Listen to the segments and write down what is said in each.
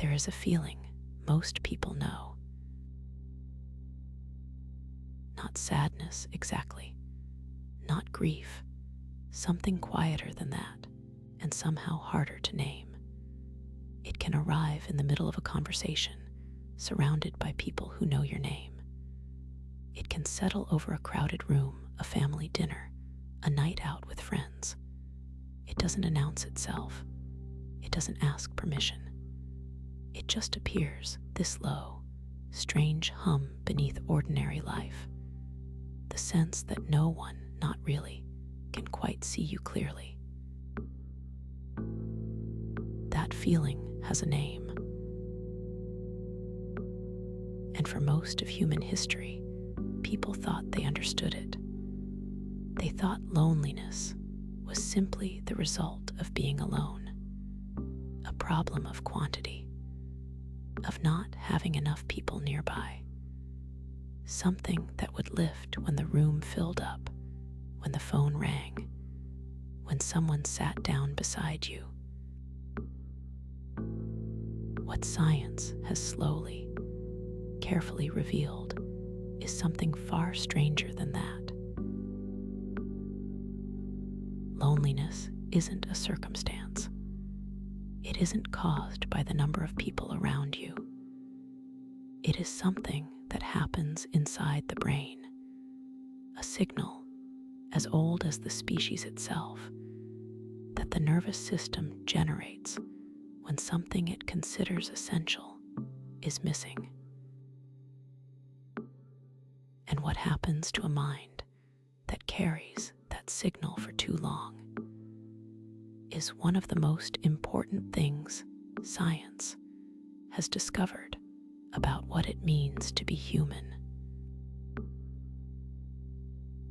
there is a feeling most people know. Not sadness exactly, not grief, something quieter than that, and somehow harder to name. It can arrive in the middle of a conversation, surrounded by people who know your name. It can settle over a crowded room, a family dinner, a night out with friends. It doesn't announce itself. It doesn't ask permission. It just appears, this low, strange hum beneath ordinary life. The sense that no one, not really, can quite see you clearly. That feeling has a name. And for most of human history, people thought they understood it. They thought loneliness was simply the result of being alone, a problem of quantity, of not having enough people nearby, something that would lift when the room filled up, when the phone rang, when someone sat down beside you. What science has slowly, carefully revealed is something far stranger than that. Loneliness isn't a circumstance. It isn't caused by the number of people around you. It is something that happens inside the brain, a signal as old as the species itself that the nervous system generates when something it considers essential is missing. And what happens to a mind that carries that signal for too long is one of the most important things science has discovered about what it means to be human.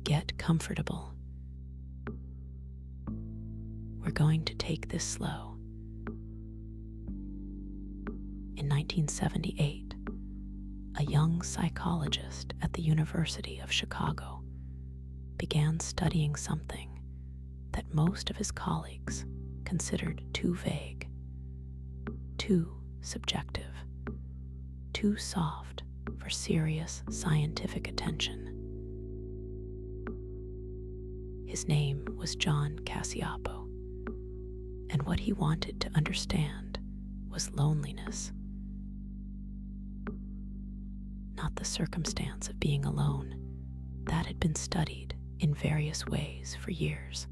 Get comfortable. We're going to take this slow. In 1978, a young psychologist at the University of Chicago began studying something that most of his colleagues considered too vague, too subjective, too soft for serious scientific attention. His name was John Cacioppo, and what he wanted to understand was loneliness. Not the circumstance of being alone. That had been studied in various ways for years.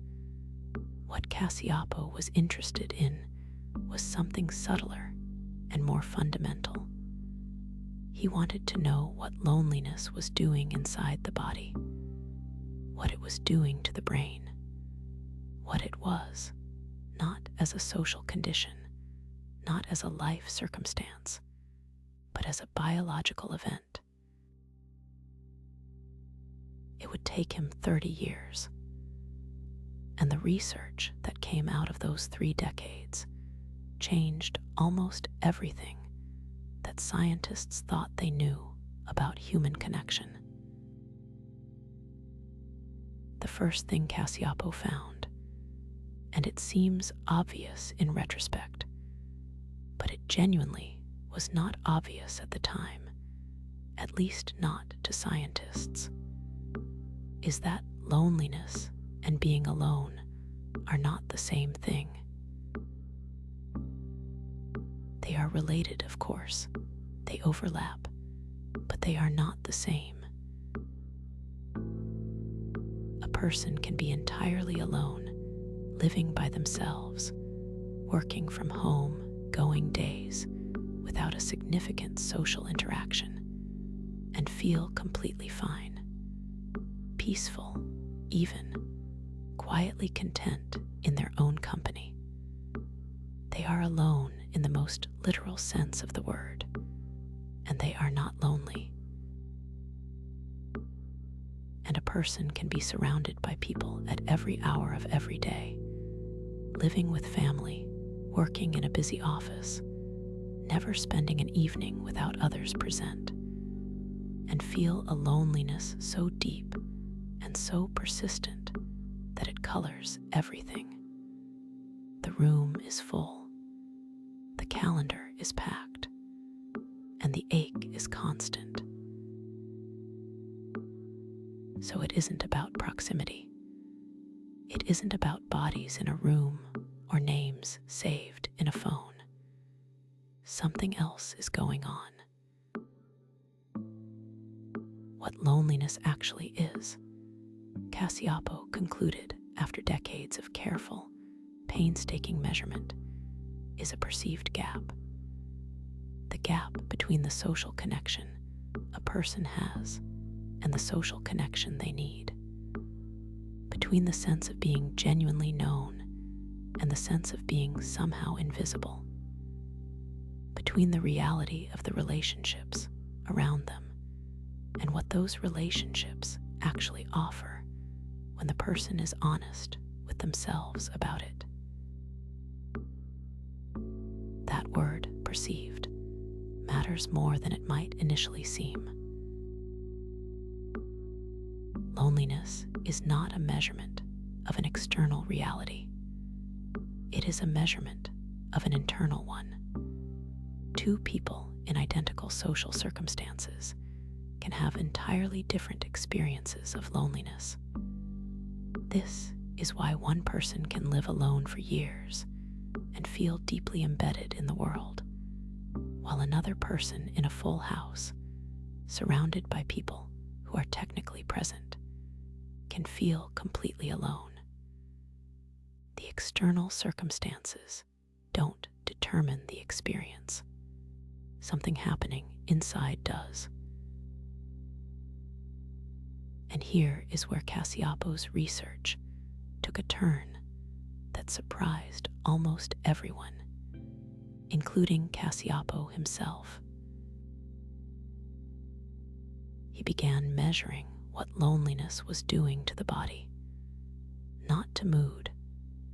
What Cacioppo was interested in was something subtler and more fundamental. He wanted to know what loneliness was doing inside the body, what it was doing to the brain, what it was, not as a social condition, not as a life circumstance, but as a biological event. It would take him 30 years. And the research that came out of those 3 decades changed almost everything that scientists thought they knew about human connection. The first thing Cacioppo found, and it seems obvious in retrospect, but it genuinely was not obvious at the time, at least not to scientists, is that loneliness and being alone are not the same thing. They are related, of course. They overlap, but they are not the same. A person can be entirely alone, living by themselves, working from home, going days, without a significant social interaction, and feel completely fine, peaceful, even quietly content in their own company. They are alone in the most literal sense of the word, and they are not lonely. And a person can be surrounded by people at every hour of every day, living with family, working in a busy office, never spending an evening without others present, and feel a loneliness so deep and so persistent that it colors everything. The room is full. The calendar is packed, and the ache is constant. So it isn't about proximity. It isn't about bodies in a room or names saved in a phone. Something else is going on. What loneliness actually is, Cacioppo concluded after decades of careful, painstaking measurement, is a perceived gap. The gap between the social connection a person has and the social connection they need. Between the sense of being genuinely known and the sense of being somehow invisible. Between the reality of the relationships around them and what those relationships actually offer when the person is honest with themselves about it. That word, perceived, matters more than it might initially seem. Loneliness is not a measurement of an external reality. It is a measurement of an internal one. Two people in identical social circumstances can have entirely different experiences of loneliness. This is why one person can live alone for years and feel deeply embedded in the world, while another person in a full house, surrounded by people who are technically present, can feel completely alone. The external circumstances don't determine the experience. Something happening inside does. And here is where Cacioppo's research took a turn that surprised almost everyone, including Cacioppo himself. He began measuring what loneliness was doing to the body, not to mood,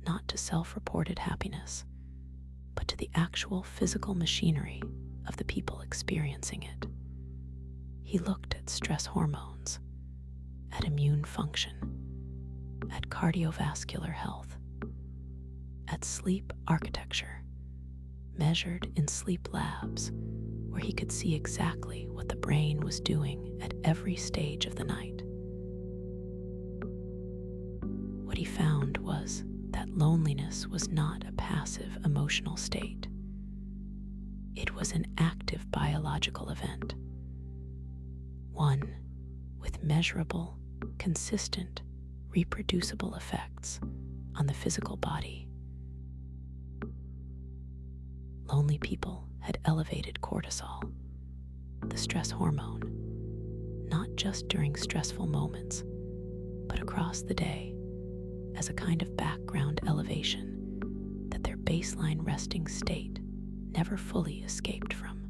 not to self-reported happiness, but to the actual physical machinery of the people experiencing it. He looked at stress hormones, at immune function, at cardiovascular health, at sleep architecture, measured in sleep labs, where he could see exactly what the brain was doing at every stage of the night. What he found was that loneliness was not a passive emotional state. It was an active biological event, one with measurable, consistent, reproducible effects on the physical body. Lonely people had elevated cortisol, the stress hormone, not just during stressful moments, but across the day as a kind of background elevation that their baseline resting state never fully escaped from.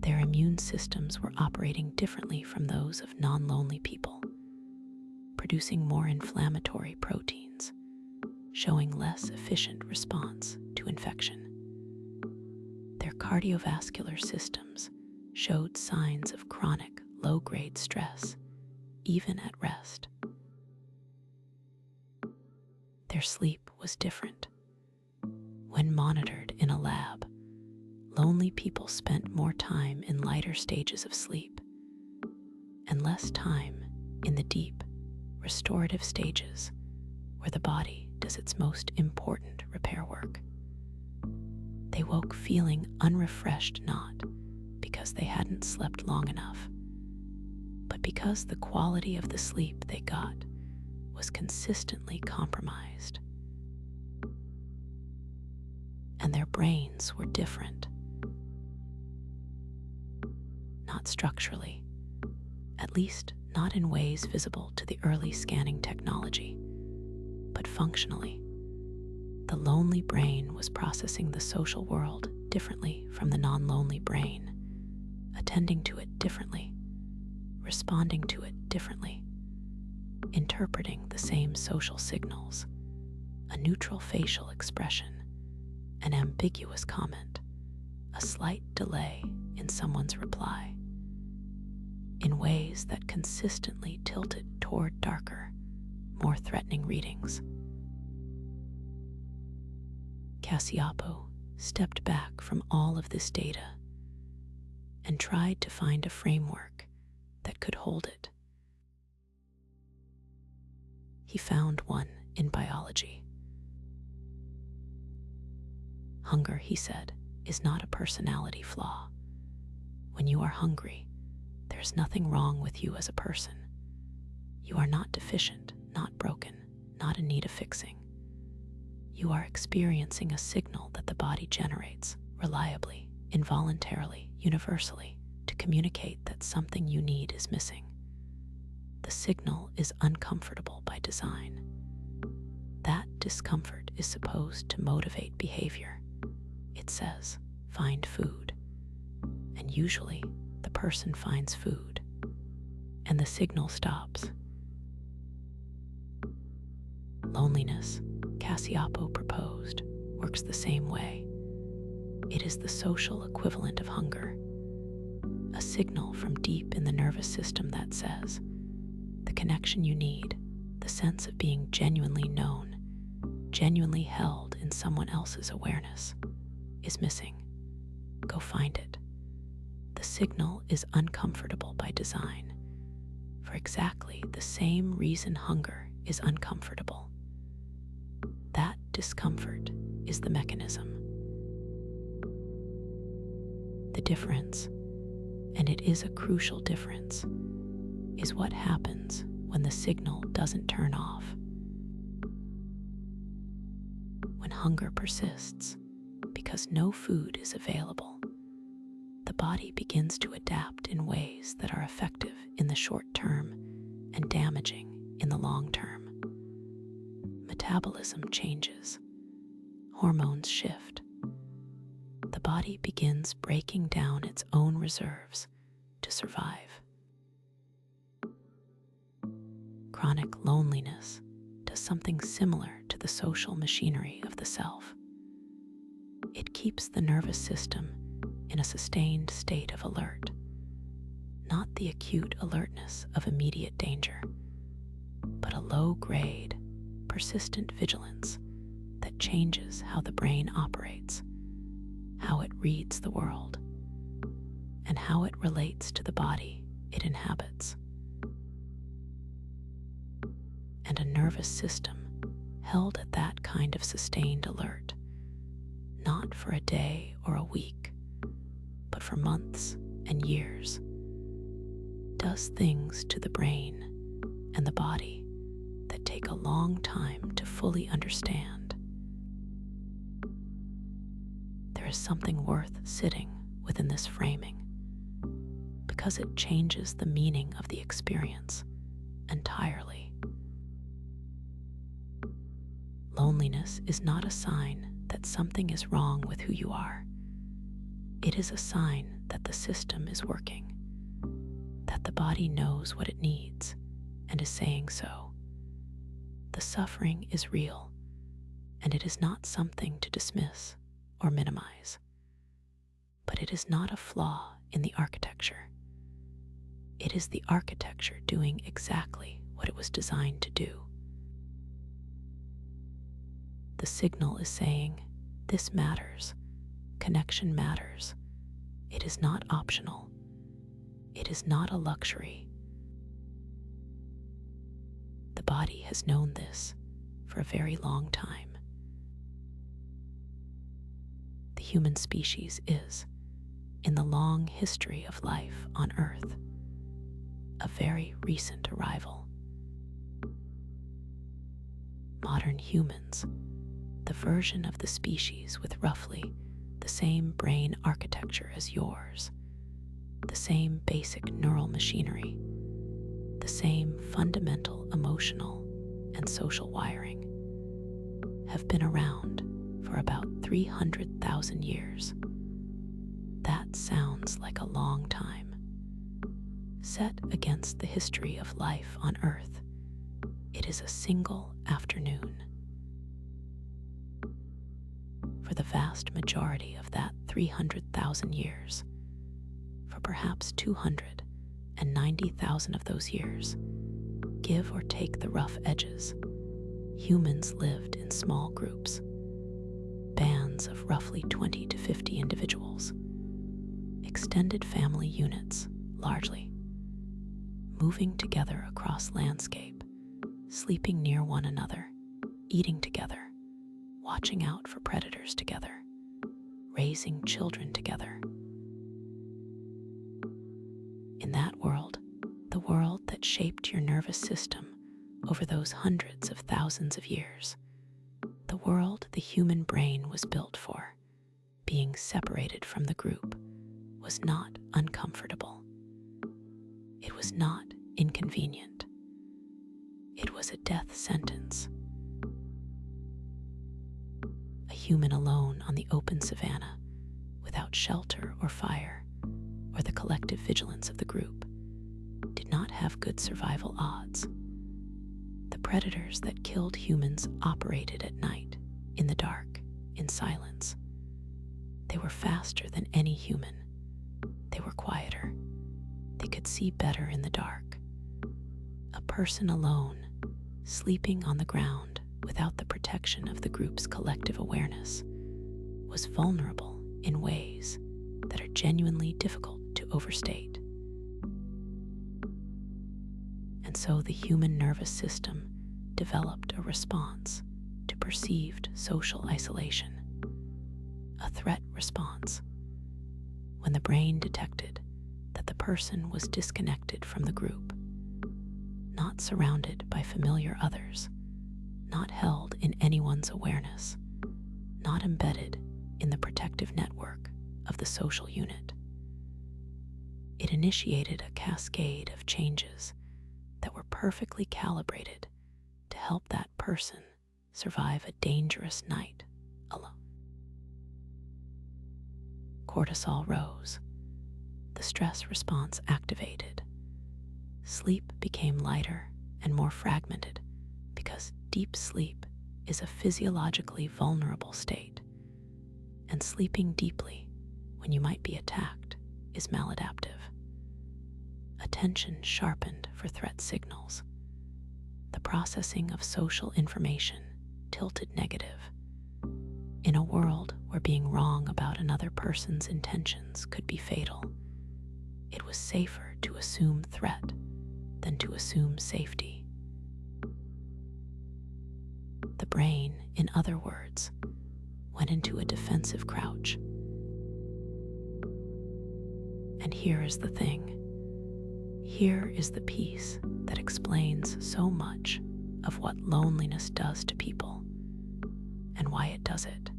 Their immune systems were operating differently from those of non-lonely people, producing more inflammatory proteins, showing less efficient response to infection. Their cardiovascular systems showed signs of chronic low-grade stress, even at rest. Their sleep was different. When monitored in a lab, lonely people spent more time in lighter stages of sleep and less time in the deep, restorative stages where the body does its most important repair work. They woke feeling unrefreshed, not because they hadn't slept long enough, but because the quality of the sleep they got was consistently compromised. And their brains were different. Not structurally, at least not in ways visible to the early scanning technology, but functionally. The lonely brain was processing the social world differently from the non-lonely brain, attending to it differently, responding to it differently, interpreting the same social signals, a neutral facial expression, an ambiguous comment, a slight delay in someone's reply, in ways that consistently tilted toward darker, more threatening readings. Cacioppo stepped back from all of this data and tried to find a framework that could hold it. He found one in biology. Hunger, he said, is not a personality flaw. When you are hungry, there's nothing wrong with you as a person. You are not deficient, not broken, not in need of fixing. You are experiencing a signal that the body generates reliably, involuntarily, universally, to communicate that something you need is missing. The signal is uncomfortable by design. That discomfort is supposed to motivate behavior. It says, find food. And usually, the person finds food, and the signal stops. Loneliness, Cacioppo proposed, works the same way. It is the social equivalent of hunger, a signal from deep in the nervous system that says, the connection you need, the sense of being genuinely known, genuinely held in someone else's awareness, is missing. Go find it. The signal is uncomfortable by design, for exactly the same reason hunger is uncomfortable. That discomfort is the mechanism. The difference, and it is a crucial difference, is what happens when the signal doesn't turn off. When hunger persists, because no food is available, the body begins to adapt in ways that are effective in the short term and damaging in the long term. Metabolism changes. Hormones shift. The body begins breaking down its own reserves to survive. Chronic loneliness does something similar to the social machinery of the self. It keeps the nervous system in a sustained state of alert, not the acute alertness of immediate danger, but a low-grade, persistent vigilance that changes how the brain operates, how it reads the world, and how it relates to the body it inhabits. And a nervous system held at that kind of sustained alert, not for a day or a week, but for months and years, does things to the brain and the body that take a long time to fully understand. There is something worth sitting within this framing, because it changes the meaning of the experience entirely. Loneliness is not a sign that something is wrong with who you are. It is a sign that the system is working, that the body knows what it needs and is saying so. The suffering is real, and it is not something to dismiss or minimize. But it is not a flaw in the architecture. It is the architecture doing exactly what it was designed to do. The signal is saying, this matters. Connection matters. It is not optional. It is not a luxury. The body has known this for a very long time. The human species is, in the long history of life on Earth, a very recent arrival. Modern humans, the version of the species with roughly the same brain architecture as yours, the same basic neural machinery, the same fundamental emotional and social wiring, have been around for about 300,000 years. That sounds like a long time. Set against the history of life on Earth, it is a single afternoon. For the vast majority of that 300,000 years, for perhaps 290,000 of those years, give or take the rough edges, humans lived in small groups. bands of roughly 20 to 50 individuals, extended family units largely, moving together across landscape, sleeping near one another, eating together, watching out for predators together, raising children together. In that world, the world that shaped your nervous system over those hundreds of thousands of years, the world the human brain was built for, being separated from the group, was not uncomfortable. It was not inconvenient. It was a death sentence. A human alone on the open savanna, without shelter or fire, or the collective vigilance of the group, did not have good survival odds. The predators that killed humans operated at night, in the dark, in silence. They were faster than any human. They were quieter. They could see better in the dark. A person alone, sleeping on the ground without the protection of the group's collective awareness, was vulnerable in ways that are genuinely difficult to overstate. And so the human nervous system developed a response to perceived social isolation, a threat response. When the brain detected that the person was disconnected from the group, not surrounded by familiar others, not held in anyone's awareness, not embedded in the protective network of the social unit, it initiated a cascade of changes that were perfectly calibrated to help that person survive a dangerous night alone. Cortisol rose. The stress response activated. Sleep became lighter and more fragmented because deep sleep is a physiologically vulnerable state, and sleeping deeply when you might be attacked is maladaptive. Attention sharpened for threat signals. The processing of social information tilted negative. In a world where being wrong about another person's intentions could be fatal, it was safer to assume threat than to assume safety. The brain, in other words, went into a defensive crouch. And here is the thing. Here is the piece that explains so much of what loneliness does to people and why it does it.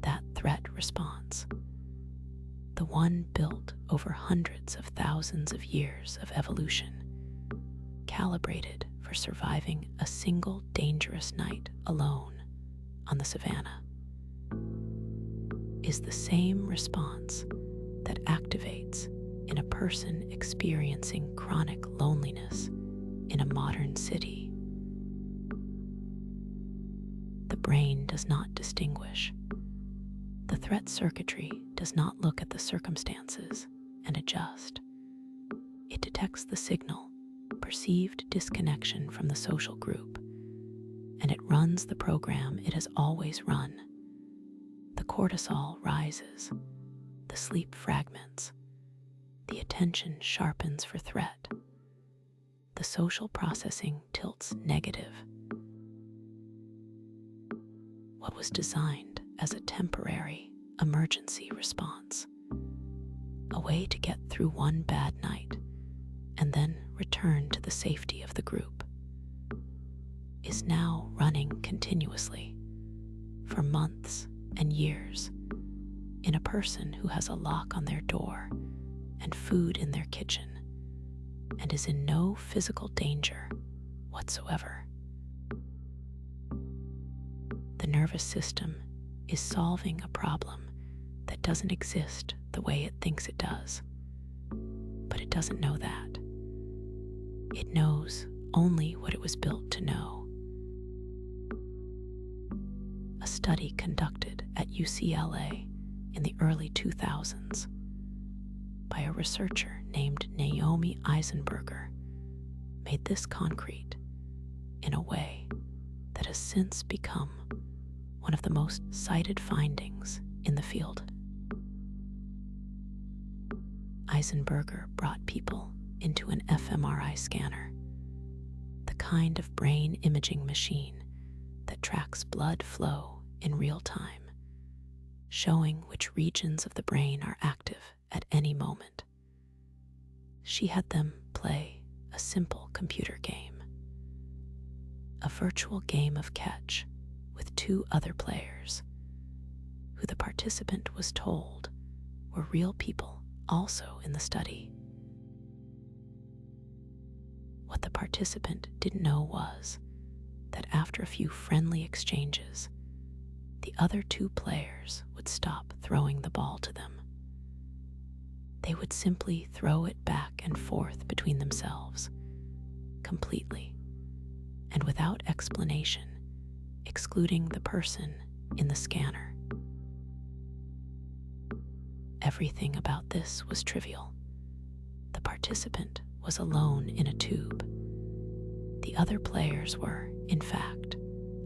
That threat response, the one built over hundreds of thousands of years of evolution, calibrated for surviving a single dangerous night alone on the savannah, is the same response that activates in a person experiencing chronic loneliness in a modern city. The brain does not distinguish. The threat circuitry does not look at the circumstances and adjust. It detects the signal, perceived disconnection from the social group, and it runs the program it has always run. The cortisol rises, the sleep fragments, the attention sharpens for threat, the social processing tilts negative. What was designed as a temporary emergency response, a way to get through one bad night and then return to the safety of the group, is now running continuously for months and years in a person who has a lock on their door and food in their kitchen and is in no physical danger whatsoever. The nervous system is solving a problem that doesn't exist the way it thinks it does. But it doesn't know that. It knows only what it was built to know. A study conducted at UCLA in the early 2000s by a researcher named Naomi Eisenberger made this concrete in a way that that has since become one of the most cited findings in the field. Eisenberger brought people into an fMRI scanner, the kind of brain imaging machine that tracks blood flow in real time, showing which regions of the brain are active at any moment. She had them play a simple computer game, a virtual game of catch with two other players, who the participant was told were real people also in the study. What the participant didn't know was that after a few friendly exchanges, the other two players would stop throwing the ball to them. They would simply throw it back and forth between themselves, completely, and without explanation, excluding the person in the scanner. Everything about this was trivial. The participant was alone in a tube. The other players were, in fact,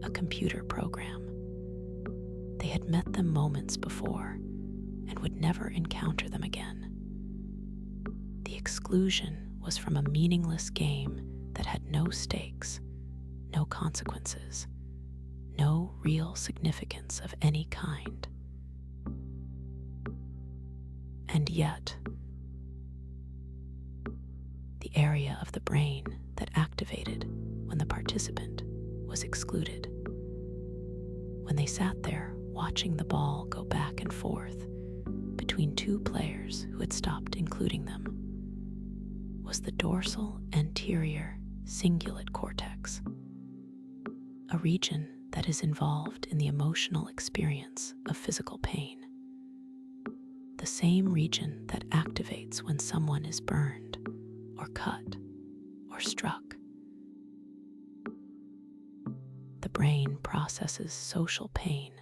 a computer program. They had met them moments before and would never encounter them again. The exclusion was from a meaningless game that had no stakes, no consequences, no real significance of any kind. And yet, the area of the brain that activated when the participant was excluded, when they sat there watching the ball go back and forth between two players who had stopped including them, was the dorsal anterior cingulate cortex, a region that is involved in the emotional experience of physical pain. The same region that activates when someone is burned or cut or struck. The brain processes social pain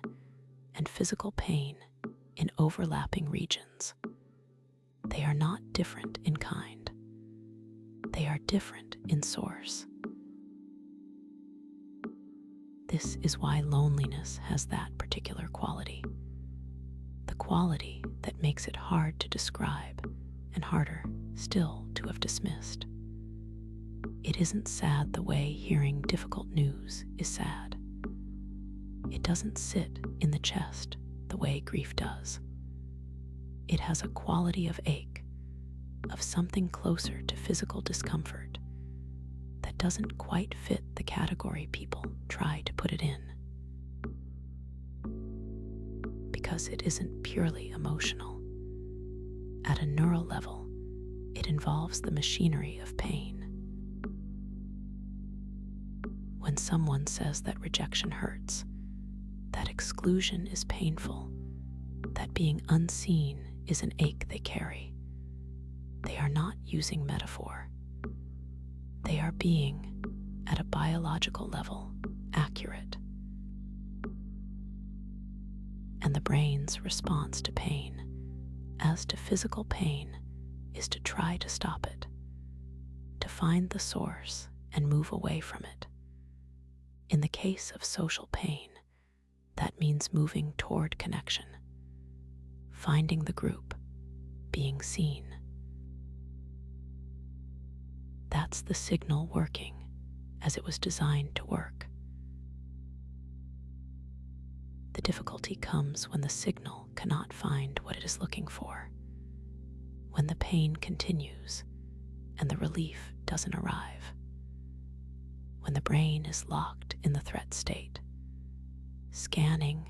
and physical pain in overlapping regions. They are not different in kind. They are different in source. This is why loneliness has that particular quality. The quality that makes it hard to describe and harder still to have dismissed. It isn't sad the way hearing difficult news is sad. It doesn't sit in the chest the way grief does. It has a quality of ache, of something closer to physical discomfort that doesn't quite fit the category people try to put it in. Because it isn't purely emotional. At a neural level, it involves the machinery of pain. When someone says that rejection hurts, that exclusion is painful, that being unseen is an ache they carry, they are not using metaphor. They are being, at a biological level, accurate. And the brain's response to pain, as to physical pain, is to try to stop it, to find the source and move away from it. In the case of social pain, that means moving toward connection, finding the group, being seen. That's the signal working as it was designed to work. The difficulty comes when the signal cannot find what it is looking for, when the pain continues and the relief doesn't arrive, when the brain is locked in the threat state, scanning,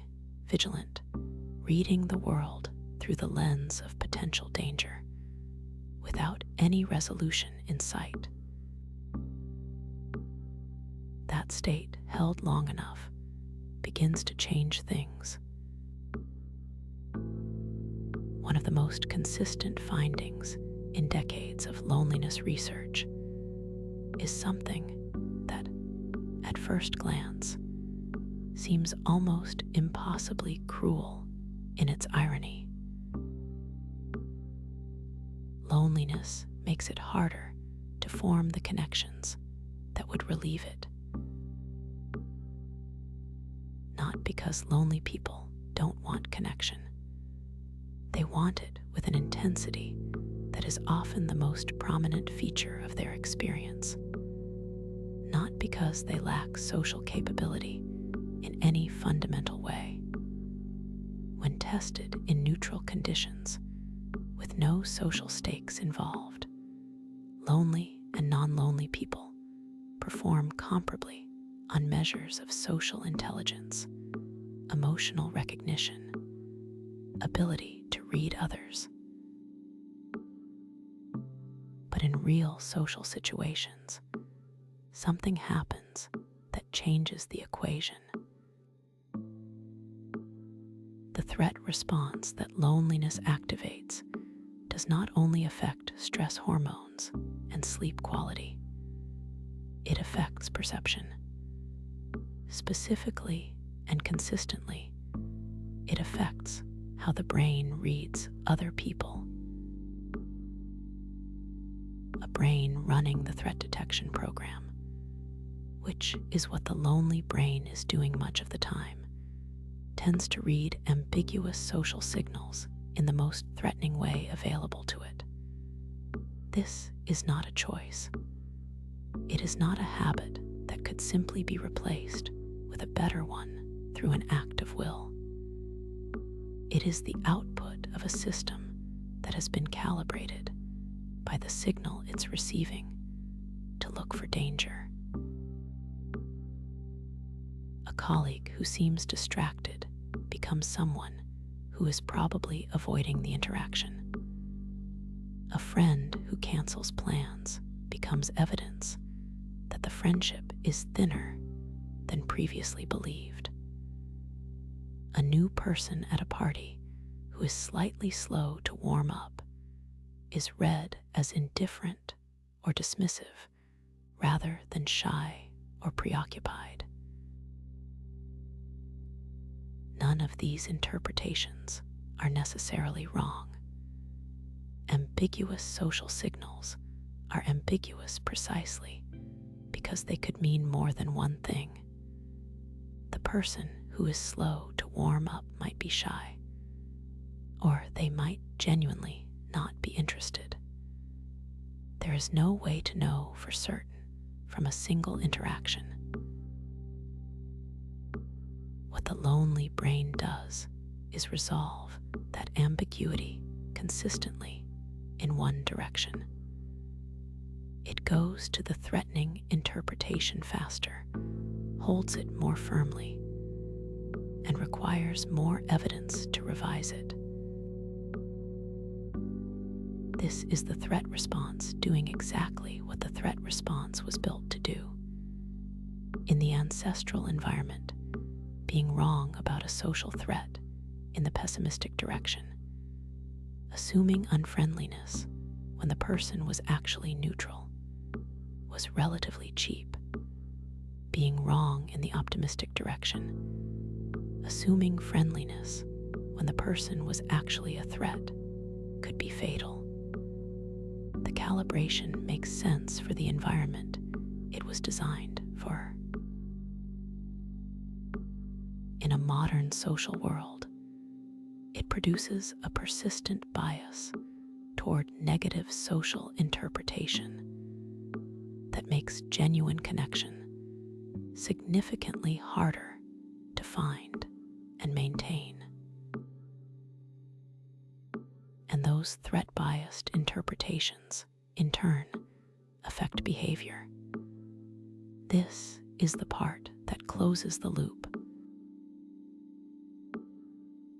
vigilant, reading the world through the lens of potential danger, without any resolution in sight. That state, held long enough, begins to change things. One of the most consistent findings in decades of loneliness research is something that, at first glance, seems almost impossibly cruel in its irony. Loneliness makes it harder to form the connections that would relieve it. because lonely people don't want connection. They want it with an intensity that is often the most prominent feature of their experience, not because they lack social capability in any fundamental way. When tested in neutral conditions, with no social stakes involved, lonely and non-lonely people perform comparably on measures of social intelligence, emotional recognition, ability to read others. But in real social situations, something happens that changes the equation. The threat response that loneliness activates does not only affect stress hormones and sleep quality, it affects perception. Specifically and consistently, it affects how the brain reads other people. A brain running the threat detection program, which is what the lonely brain is doing much of the time, tends to read ambiguous social signals in the most threatening way available to it. This is not a choice. It is not a habit that could simply be replaced with a better one through an act of will. It is the output of a system that has been calibrated by the signal it's receiving to look for danger. A colleague who seems distracted becomes someone who is probably avoiding the interaction. A friend who cancels plans becomes evidence that the friendship is thinner than previously believed. A new person at a party who is slightly slow to warm up is read as indifferent or dismissive rather than shy or preoccupied. None of these interpretations are necessarily wrong. Ambiguous social signals are ambiguous precisely because they could mean more than one thing. The person who is slow to warm up might be shy, or they might genuinely not be interested. There is no way to know for certain from a single interaction. What the lonely brain does is resolve that ambiguity consistently in one direction. It goes to the threatening interpretation faster, holds it more firmly, and requires more evidence to revise it. This is the threat response doing exactly what the threat response was built to do. In the ancestral environment, being wrong about a social threat in the pessimistic direction, assuming unfriendliness when the person was actually neutral, was relatively cheap. Being wrong in the optimistic direction, assuming friendliness when the person was actually a threat, could be fatal. The calibration makes sense for the environment it was designed for. In a modern social world, it produces a persistent bias toward negative social interpretation that makes genuine connection significantly harder to find and maintain. And those threat-biased interpretations, in turn, affect behavior. This is the part that closes the loop.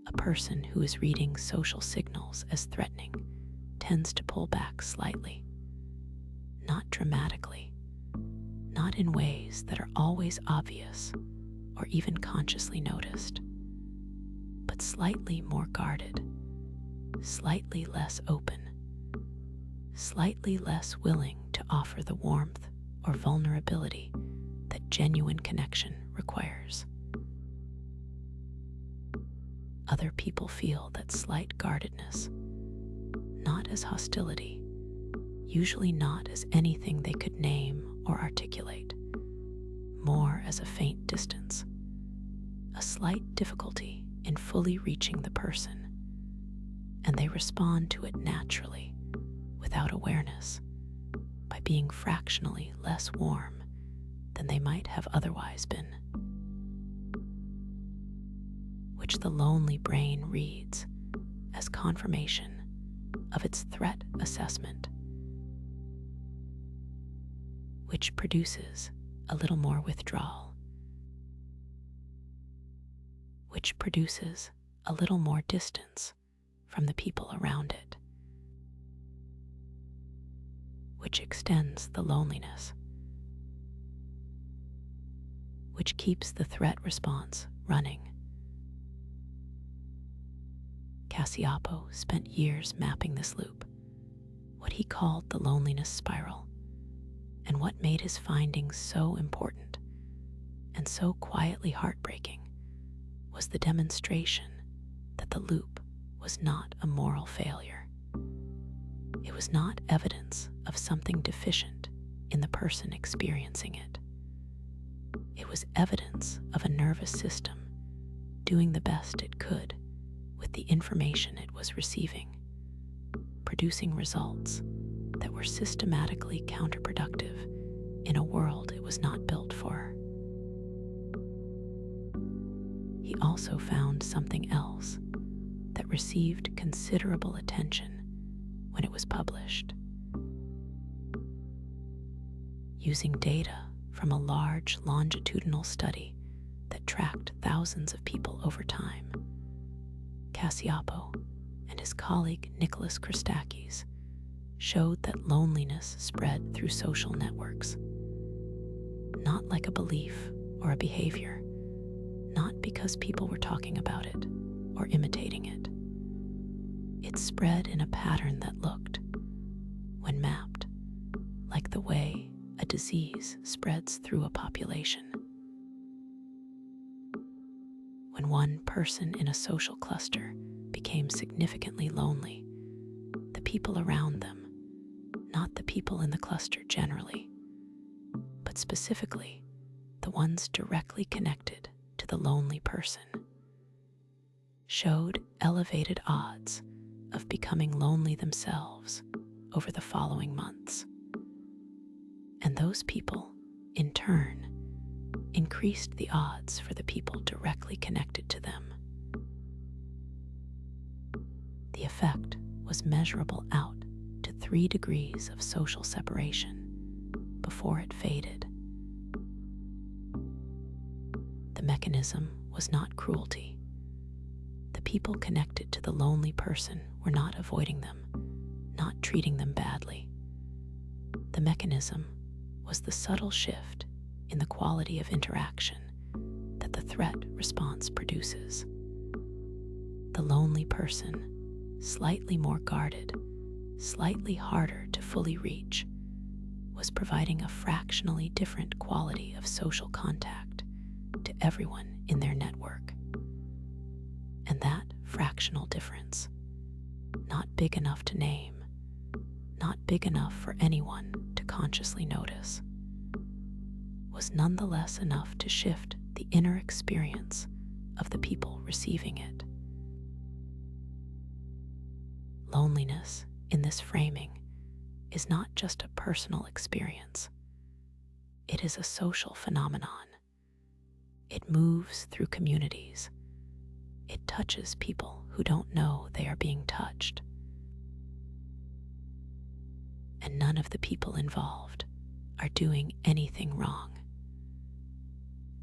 A person who is reading social signals as threatening tends to pull back slightly, not dramatically, not in ways that are always obvious or even consciously noticed, but slightly more guarded, slightly less open, slightly less willing to offer the warmth or vulnerability that genuine connection requires. Other people feel that slight guardedness, not as hostility, usually not as anything they could name or articulate, more as a faint distance, a slight difficulty in fully reaching the person, and they respond to it naturally, without awareness, by being fractionally less warm than they might have otherwise been, which the lonely brain reads as confirmation of its threat assessment, which produces a little more withdrawal, which produces a little more distance from the people around it, which extends the loneliness, which keeps the threat response running. Cacioppo spent years mapping this loop, what he called the loneliness spiral, and what made his findings so important and so quietly heartbreaking was the demonstration that the loop was not a moral failure. It was not evidence of something deficient in the person experiencing it. It was evidence of a nervous system doing the best it could with the information it was receiving, producing results that were systematically counterproductive in a world it was not built for. He also found something else that received considerable attention when it was published. Using data from a large longitudinal study that tracked thousands of people over time, Cacioppo and his colleague Nicholas Christakis showed that loneliness spread through social networks, not like a belief or a behavior, not because people were talking about it or imitating it. It spread in a pattern that looked, when mapped, like the way a disease spreads through a population. When one person in a social cluster became significantly lonely, the people around them, not the people in the cluster generally, but specifically the ones directly connected to the lonely person, showed elevated odds of becoming lonely themselves over the following months. And those people, in turn, increased the odds for the people directly connected to them. The effect was measurable out to 3 degrees of social separation before it faded. The mechanism was not cruelty. The people connected to the lonely person were not avoiding them, not treating them badly. The mechanism was the subtle shift in the quality of interaction that the threat response produces. The lonely person, slightly more guarded, slightly harder to fully reach, was providing a fractionally different quality of social contact to everyone in their network. And that fractional difference, not big enough to name, not big enough for anyone to consciously notice, was nonetheless enough to shift the inner experience of the people receiving it. Loneliness, in this framing, is not just a personal experience. It is a social phenomenon. It moves through communities. It touches people who don't know they are being touched. And none of the people involved are doing anything wrong.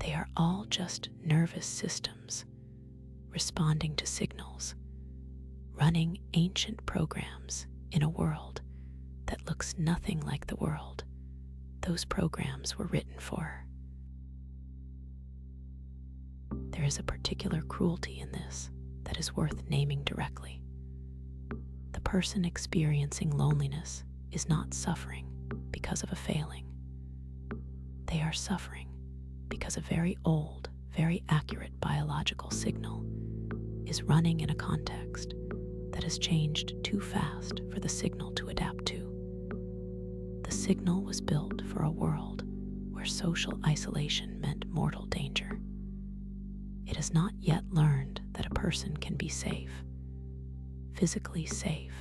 They are all just nervous systems responding to signals, running ancient programs in a world that looks nothing like the world those programs were written for. There is a particular cruelty in this that is worth naming directly. The person experiencing loneliness is not suffering because of a failing. They are suffering because a very old, very accurate biological signal is running in a context that has changed too fast for the signal to adapt to. The signal was built for a world where social isolation meant mortal danger. It It has not yet learned that a person can be safe, physically safe,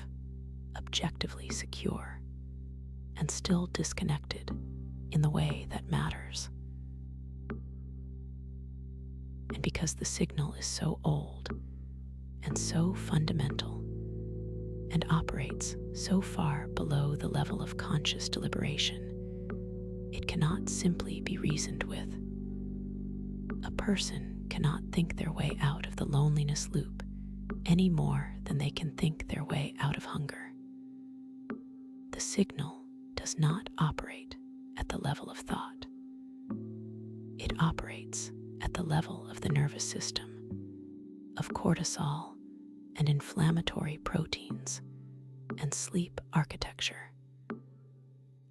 objectively secure, and still disconnected in the way that matters. And because the signal is so old and so fundamental and operates so far below the level of conscious deliberation, it cannot simply be reasoned with. A person cannot think their way out of the loneliness loop any more than they can think their way out of hunger. The signal does not operate at the level of thought. It operates at the level of the nervous system, of cortisol and inflammatory proteins and sleep architecture,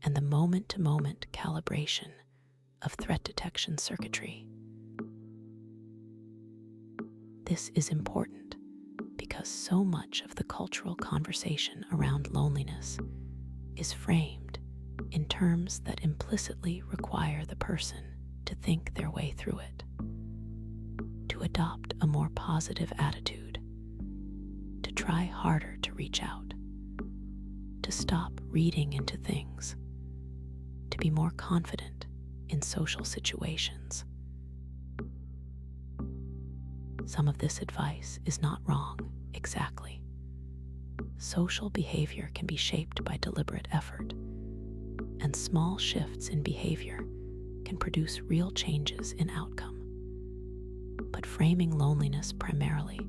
and the moment-to-moment calibration of threat detection circuitry. This is important because so much of the cultural conversation around loneliness is framed in terms that implicitly require the person to think their way through it, to adopt a more positive attitude, to try harder to reach out, to stop reading into things, to be more confident in social situations. Some of this advice is not wrong, exactly. Social behavior can be shaped by deliberate effort, and small shifts in behavior can produce real changes in outcome. But framing loneliness primarily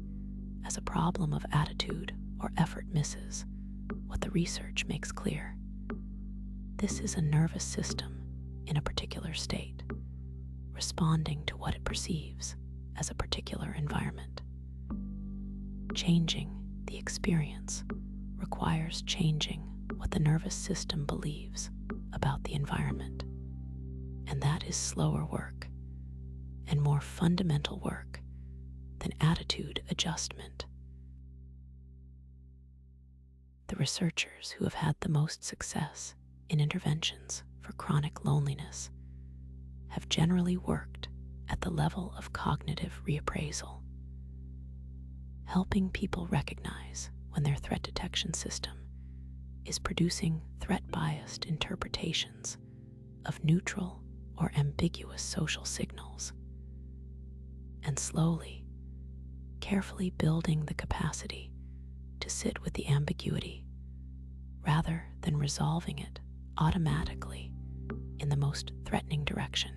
as a problem of attitude or effort misses what the research makes clear. This is a nervous system in a particular state, responding to what it perceives as a particular environment. Changing the experience requires changing what the nervous system believes about the environment, and that is slower work and more fundamental work than attitude adjustment. The researchers who have had the most success in interventions for chronic loneliness have generally worked at the level of cognitive reappraisal, helping people recognize when their threat detection system is producing threat-biased interpretations of neutral or ambiguous social signals, and slowly, carefully building the capacity to sit with the ambiguity rather than resolving it automatically in the most threatening direction.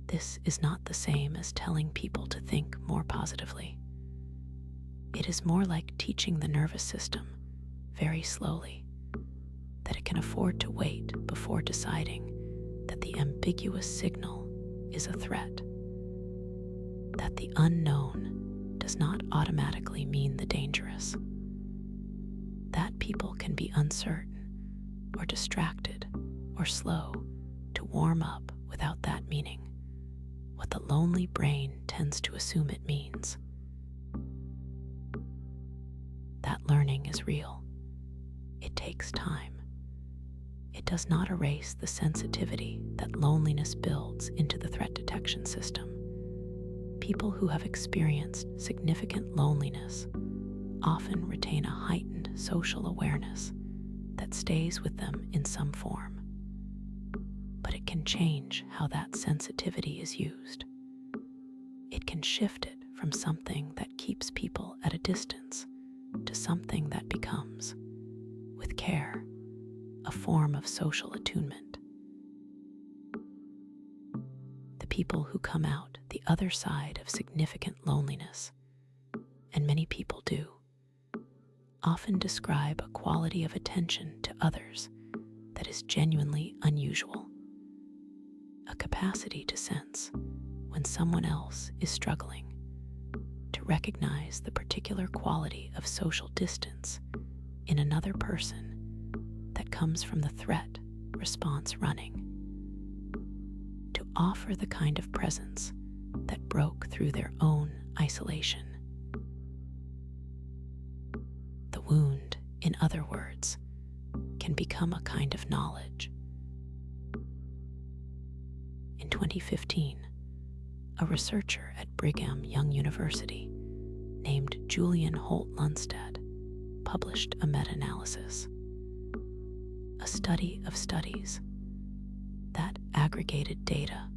This is not the same as telling people to think more positively. It is more like teaching the nervous system, very slowly, that it can afford to wait before deciding that the ambiguous signal is a threat, that the unknown does not automatically mean the dangerous, that people can be uncertain or distracted or slow to warm up without that meaning what the lonely brain tends to assume it means. That learning is real. It takes time. It does not erase the sensitivity that loneliness builds into the threat detection system. People who have experienced significant loneliness often retain a heightened social awareness that stays with them in some form. But it can change how that sensitivity is used. It can shift it from something that keeps people at a distance to something that becomes, with care, a form of social attunement. The people who come out the other side of significant loneliness, and many people do, often describe a quality of attention to others that is genuinely unusual, a capacity to sense when someone else is struggling, to recognize the particular quality of social distance in another person that comes from the threat response running, to offer the kind of presence that broke through their own isolation. The wound, in other words, can become a kind of knowledge. In 2015, a researcher at Brigham Young University named Julian Holt Lunstead published a meta-analysis, a study of studies that aggregated data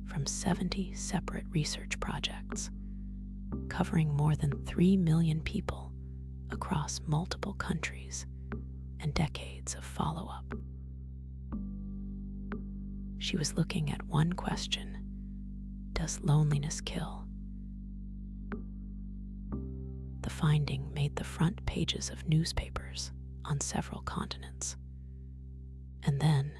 from 70 separate research projects covering more than 3 million people across multiple countries and decades of follow-up. She was looking at one question: does loneliness kill? The finding made the front pages of newspapers on several continents. And then,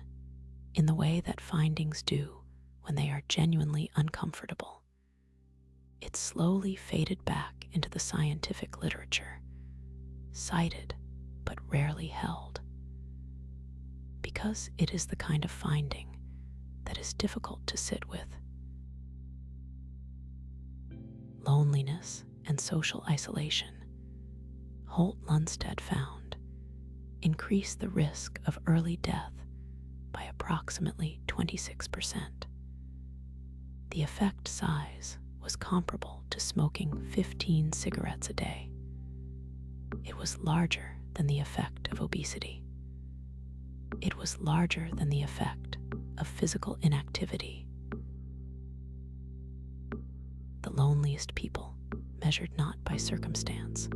in the way that findings do when they are genuinely uncomfortable, it slowly faded back into the scientific literature, cited but rarely held, because it is the kind of finding that is difficult to sit with. Loneliness and social isolation, Holt Lunstead found, increase the risk of early death by approximately 26%. The effect size was comparable to smoking 15 cigarettes a day. It was larger than the effect of obesity. It was larger than the effect of physical inactivity. The loneliest people, measured not by circumstance,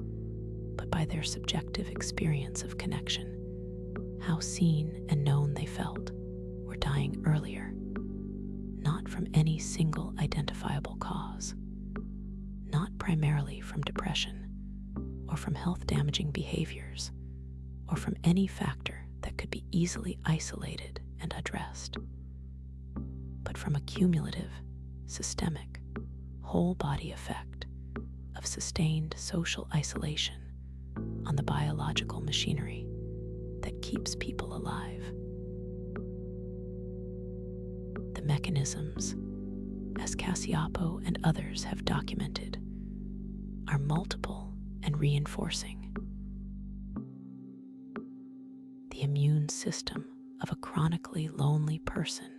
but by their subjective experience of connection, how seen and known they felt, were dying earlier, not from any single identifiable cause, not primarily from depression or from health-damaging behaviors or from any factor that could be easily isolated and addressed, but from a cumulative, systemic, whole-body effect of sustained social isolation on the biological machinery that keeps people alive. The mechanisms, as Cacioppo and others have documented, are multiple and reinforcing. The immune system of a chronically lonely person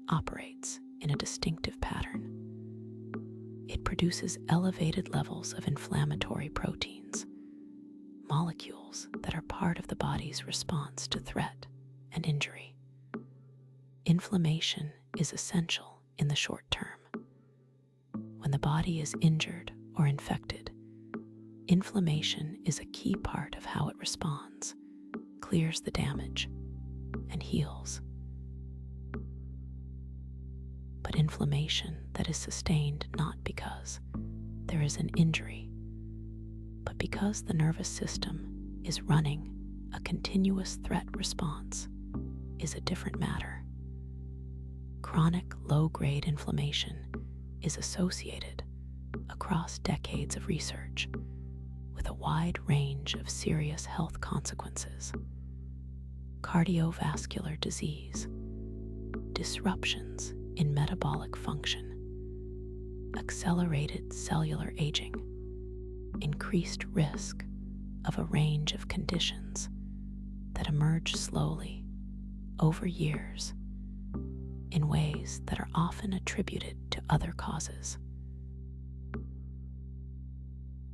operates in a distinctive pattern. It produces elevated levels of inflammatory proteins, molecules that are part of the body's response to threat and injury. Inflammation is essential in the short term. When the body is injured or infected, inflammation is a key part of how it responds, clears the damage, and heals. But inflammation that is sustained not because there is an injury, but because the nervous system is running a continuous threat response, is a different matter. Chronic low-grade inflammation is associated, across decades of research, with a wide range of serious health consequences: cardiovascular disease, disruptions in metabolic function, accelerated cellular aging, increased risk of a range of conditions that emerge slowly over years in ways that are often attributed to other causes.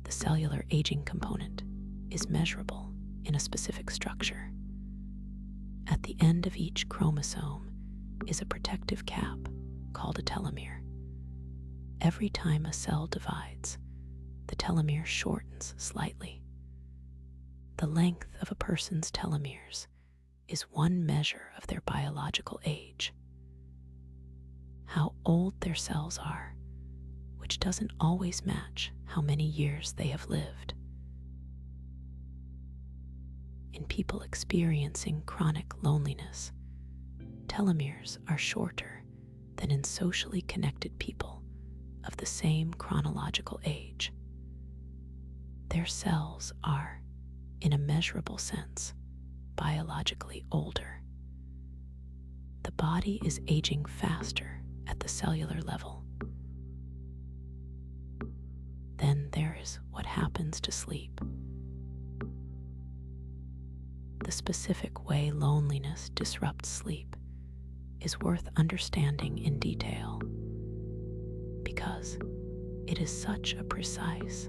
The cellular aging component is measurable in a specific structure. At the end of each chromosome is a protective cap called a telomere. Every time a cell divides, the telomere shortens slightly. The length of a person's telomeres is one measure of their biological age. How old their cells are, which doesn't always match how many years they have lived. In people experiencing chronic loneliness, telomeres are shorter than in socially connected people of the same chronological age. Their cells are, in a measurable sense, biologically older. The body is aging faster at the cellular level. Then there is what happens to sleep. The specific way loneliness disrupts sleep is worth understanding in detail, because because it is such a precise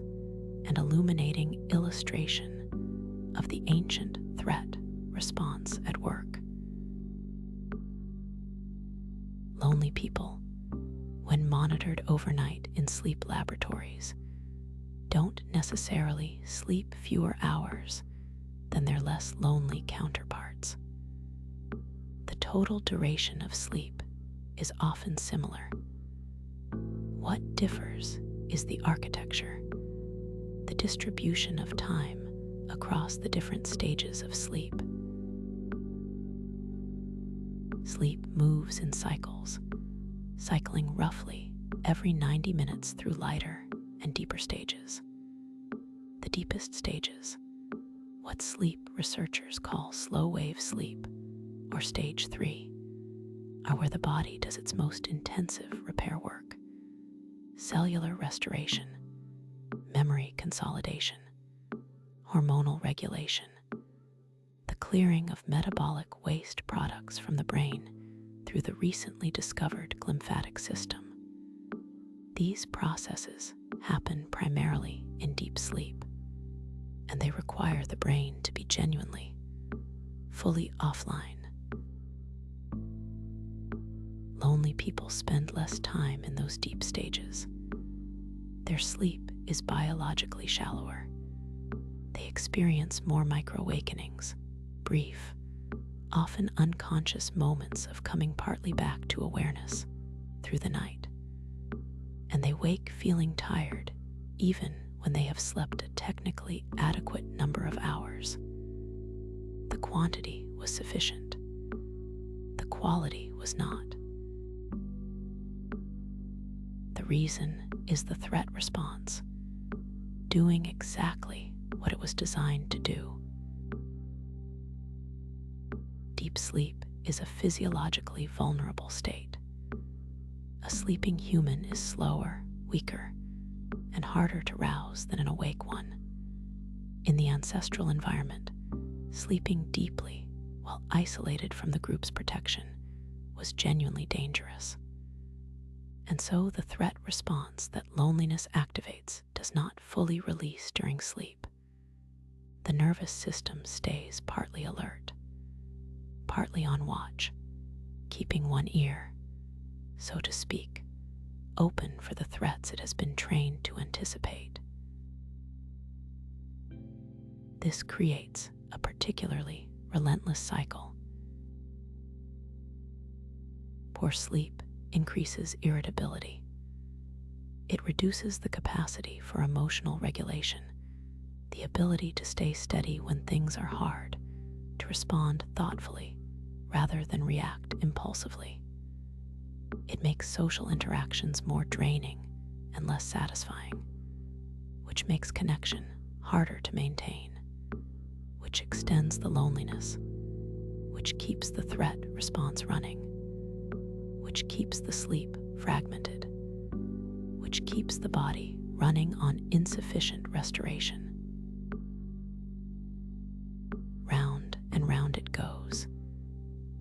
and illuminating illustration of the ancient threat response at work. Lonely people, when monitored overnight in sleep laboratories, don't necessarily sleep fewer hours than their less lonely counterparts. The total duration of sleep is often similar. What differs is the architecture, the distribution of time across the different stages of sleep. Sleep moves in cycles, cycling roughly every 90 minutes through lighter and deeper stages. The deepest stages, what sleep researchers call slow-wave sleep, or stage 3, are where the body does its most intensive repair work: cellular restoration, memory consolidation, hormonal regulation, the clearing of metabolic waste products from the brain through the recently discovered glymphatic system. These processes happen primarily in deep sleep, and they require the brain to be genuinely, fully offline. Lonely people spend less time in those deep stages. Their sleep is biologically shallower. They experience more micro-awakenings, brief, often unconscious moments of coming partly back to awareness through the night. And they wake feeling tired, even when they have slept a technically adequate number of hours. The quantity was sufficient. The quality was not. The reason is the threat response, doing exactly what it was designed to do. Deep sleep is a physiologically vulnerable state. A sleeping human is slower, weaker, and harder to rouse than an awake one. In the ancestral environment, sleeping deeply while isolated from the group's protection was genuinely dangerous. And so the threat response that loneliness activates does not fully release during sleep. The nervous system stays partly alert, partly on watch, keeping one ear, so to speak, open for the threats it has been trained to anticipate. This creates a particularly relentless cycle. Poor sleep increases irritability. It reduces the capacity for emotional regulation, the ability to stay steady when things are hard, to respond thoughtfully rather than react impulsively. It makes social interactions more draining and less satisfying, which makes connection harder to maintain, which extends the loneliness, which keeps the threat response running, which keeps the sleep fragmented, which keeps the body running on insufficient restoration. Round and round it goes,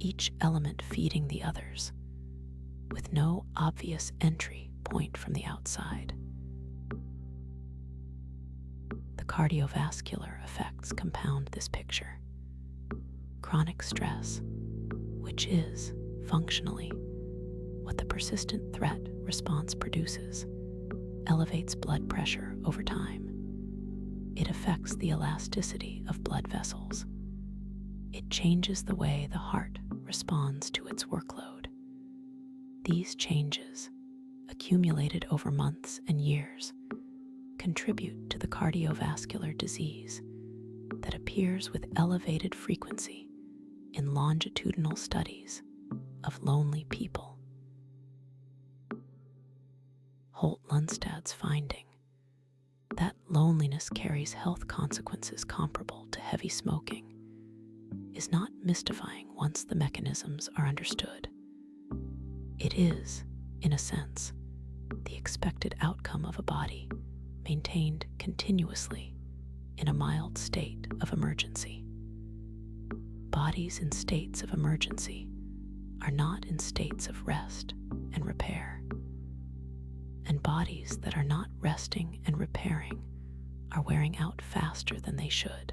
each element feeding the others, with no obvious entry point from the outside. The cardiovascular effects compound this picture. Chronic stress, which is, functionally, what the persistent threat response produces, elevates blood pressure over time. It affects the elasticity of blood vessels. It changes the way the heart responds to its workload. These changes, accumulated over months and years, contribute to the cardiovascular disease that appears with elevated frequency in longitudinal studies of lonely people. Holt-Lundstad's finding that loneliness carries health consequences comparable to heavy smoking is not mystifying once the mechanisms are understood. It is, in a sense, the expected outcome of a body maintained continuously in a mild state of emergency. Bodies in states of emergency are not in states of rest and repair. and bodies that are not resting and repairing are wearing out faster than they should.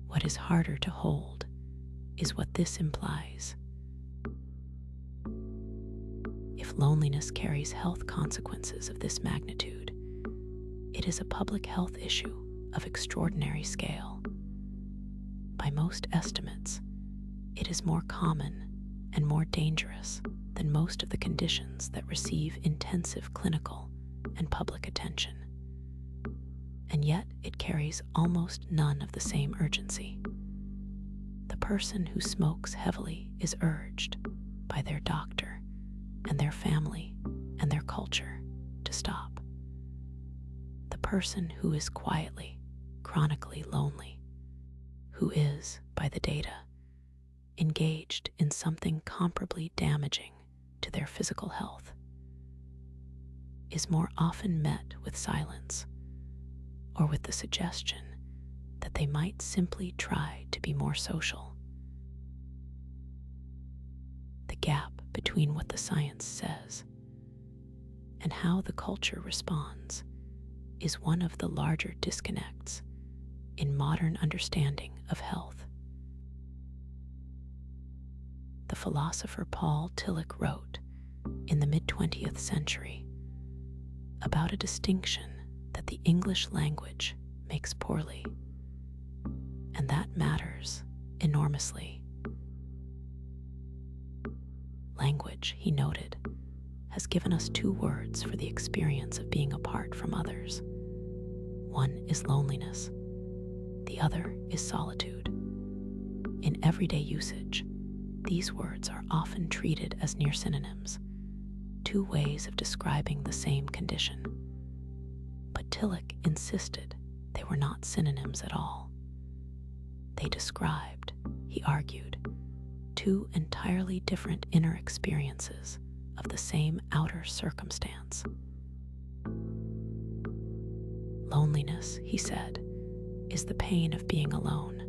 What is harder to hold is what this implies. If loneliness carries health consequences of this magnitude, it is a public health issue of extraordinary scale. By most estimates, it is more common and more dangerous than most of the conditions that receive intensive clinical and public attention. And yet it carries almost none of the same urgency. The person who smokes heavily is urged by their doctor and their family and their culture to stop. The person who is quietly, chronically lonely, who is, by the data, engaged in something comparably damaging to their physical health, is more often met with silence or with the suggestion that they might simply try to be more social. The gap between what the science says and how the culture responds is one of the larger disconnects in modern understanding of health. The philosopher Paul Tillich wrote in the mid-20th century about a distinction that the English language makes poorly, and that matters enormously. Language, he noted, has given us two words for the experience of being apart from others. One is loneliness, the other is solitude. In everyday usage, these words are often treated as near synonyms, two ways of describing the same condition. But Tillich insisted they were not synonyms at all. They described, he argued, two entirely different inner experiences of the same outer circumstance. Loneliness, he said, is the pain of being alone.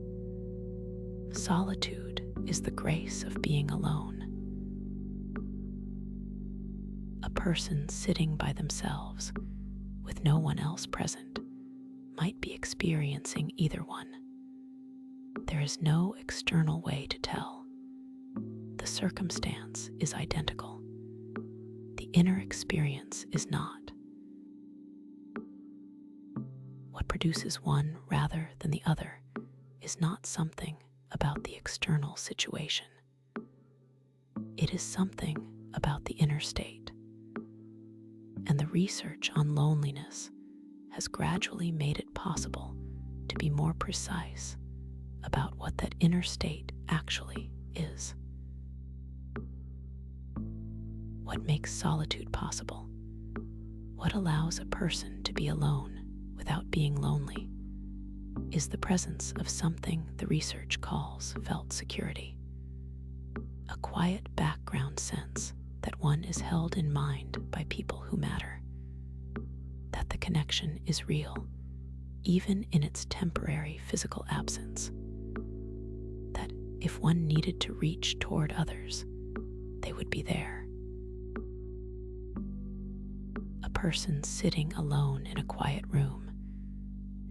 Solitude is the grace of being alone. A person sitting by themselves, with no one else present, might be experiencing either one. There is no external way to tell. The circumstance is identical. The inner experience is not. What produces one rather than the other is not something about the external situation. It is something about the inner state. And the research on loneliness has gradually made it possible to be more precise about what that inner state actually is. What makes solitude possible? What allows a person to be alone without being lonely is the presence of something the research calls felt security, a quiet background sense that one is held in mind by people who matter, that the connection is real, even in its temporary physical absence, that if one needed to reach toward others, they would be there. A person sitting alone in a quiet room,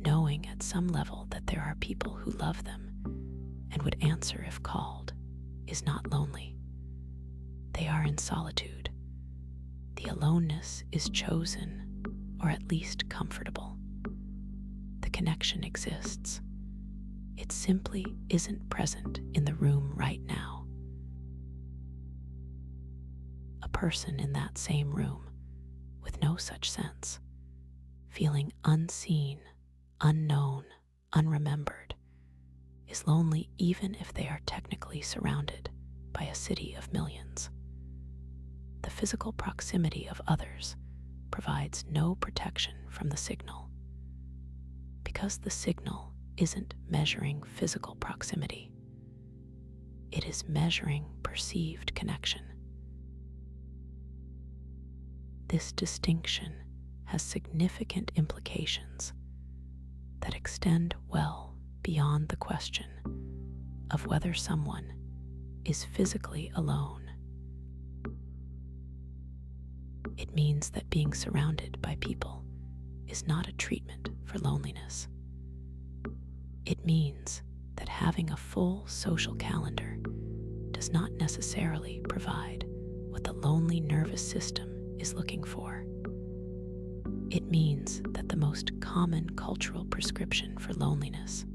knowing at some level that there are people who love them and would answer if called, is not lonely. They are in solitude. The aloneness is chosen, or at least comfortable. The connection exists. It simply isn't present in the room right now. A person in that same room, with no such sense, feeling unseen, unknown, unremembered, is lonely even if they are technically surrounded by a city of millions. The physical proximity of others provides no protection from the signal, because the signal isn't measuring physical proximity. It is measuring perceived connection. This distinction has significant implications that extend well beyond the question of whether someone is physically alone. It means that being surrounded by people is not a treatment for loneliness. It means that having a full social calendar does not necessarily provide what the lonely nervous system is looking for. It means that the most common cultural prescription for loneliness,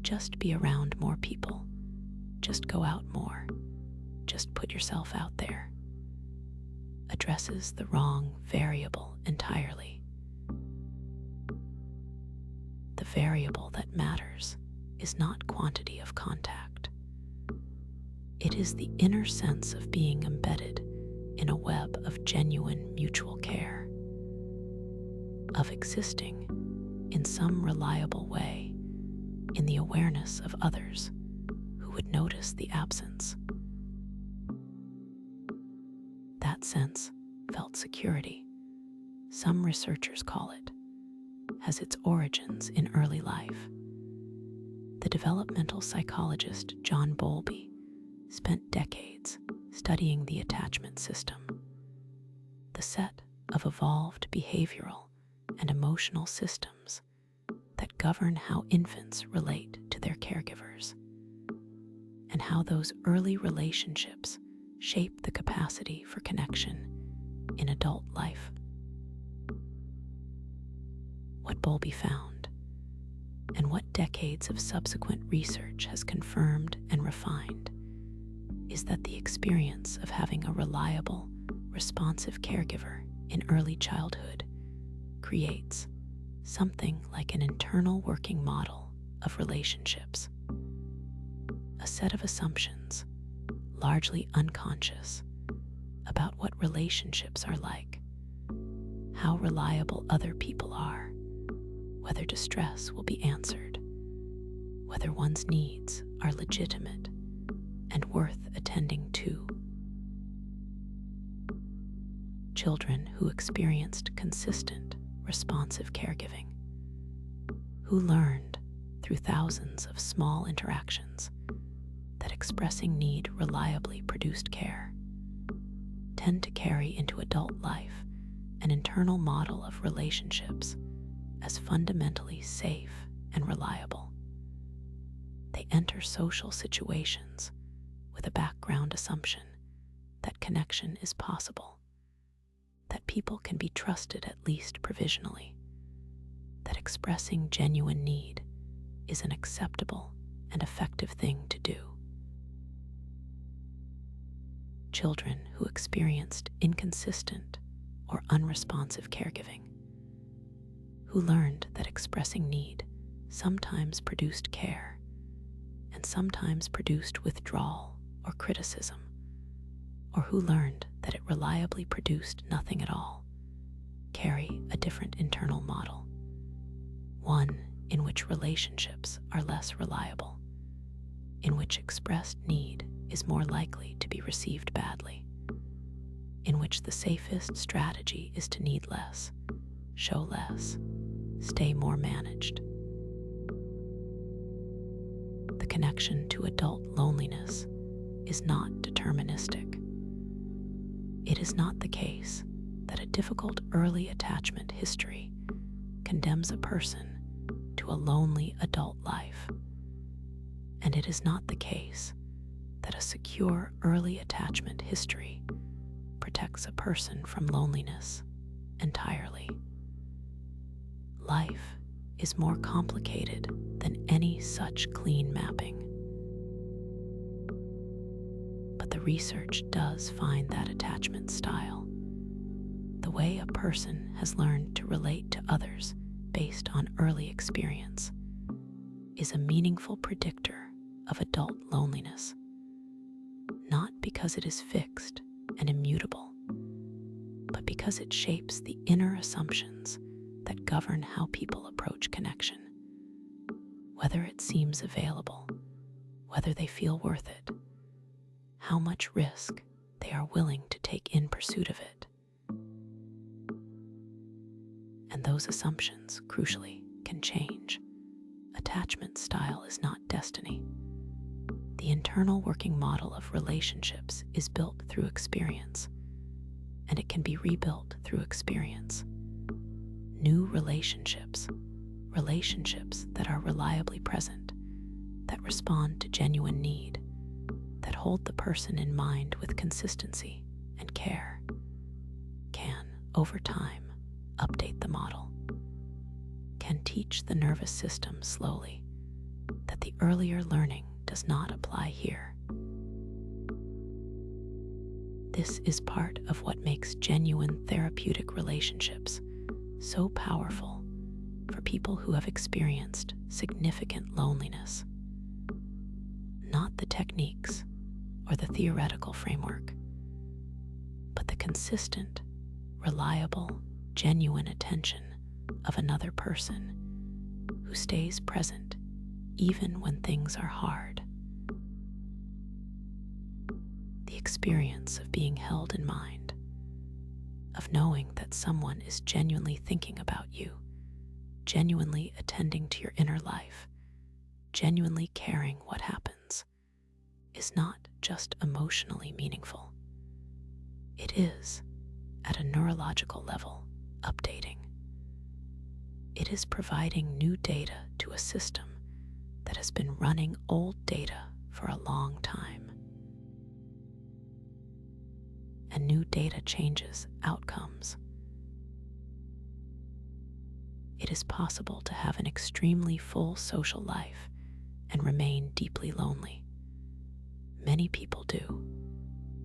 just be around more people, just go out more, just put yourself out there, addresses the wrong variable entirely. The variable that matters is not quantity of contact. It is the inner sense of being embedded in a web of genuine mutual care, of existing in some reliable way in the awareness of others who would notice the absence. That sense, felt security, some researchers call it, has its origins in early life. The developmental psychologist John Bowlby spent decades studying the attachment system, the set of evolved behavioral and emotional systems that govern how infants relate to their caregivers, and how those early relationships shape the capacity for connection in adult life. What Bowlby found, and what decades of subsequent research has confirmed and refined, is that the experience of having a reliable, responsive caregiver in early childhood creates something like an internal working model of relationships, a set of assumptions, largely unconscious, about what relationships are like, how reliable other people are, whether distress will be answered, whether one's needs are legitimate and worth attending to. Children who experienced consistent, responsive caregiving, who learned through thousands of small interactions that expressing need reliably produced care, tend to carry into adult life an internal model of relationships as fundamentally safe and reliable. They enter social situations with a background assumption that connection is possible, that people can be trusted at least provisionally, that expressing genuine need is an acceptable and effective thing to do. Children who experienced inconsistent or unresponsive caregiving, who learned that expressing need sometimes produced care and sometimes produced withdrawal or criticism, or who learned that it reliably produced nothing at all, carry a different internal model, one in which relationships are less reliable, in which expressed need is more likely to be received badly, in which the safest strategy is to need less, show less, stay more managed. The connection to adult loneliness is not deterministic. It is not the case that a difficult early attachment history condemns a person to a lonely adult life, and it is not the case that a secure early attachment history protects a person from loneliness entirely. Life is more complicated than any such clean mapping. But the research does find that attachment style, the way a person has learned to relate to others based on early experience, is a meaningful predictor of adult loneliness, not because it is fixed and immutable, but because it shapes the inner assumptions that govern how people approach connection, whether it seems available, whether they feel worth it, how much risk they are willing to take in pursuit of it. And those assumptions, crucially, can change. Attachment style is not destiny. The internal working model of relationships is built through experience, and it can be rebuilt through experience. New relationships, relationships that are reliably present, that respond to genuine need, that hold the person in mind with consistency and care, can, over time, update the model, can teach the nervous system slowly that the earlier learning does not apply here. This is part of what makes genuine therapeutic relationships so powerful for people who have experienced significant loneliness. Not the techniques or the theoretical framework, but the consistent, reliable, genuine attention of another person who stays present even when things are hard. The experience of being held in mind, of knowing that someone is genuinely thinking about you, genuinely attending to your inner life, genuinely caring what happens, is not just emotionally meaningful. It is, at a neurological level, updating. It is providing new data to a system that has been running old data for a long time. And new data changes outcomes. It is possible to have an extremely full social life and remain deeply lonely. Many people do.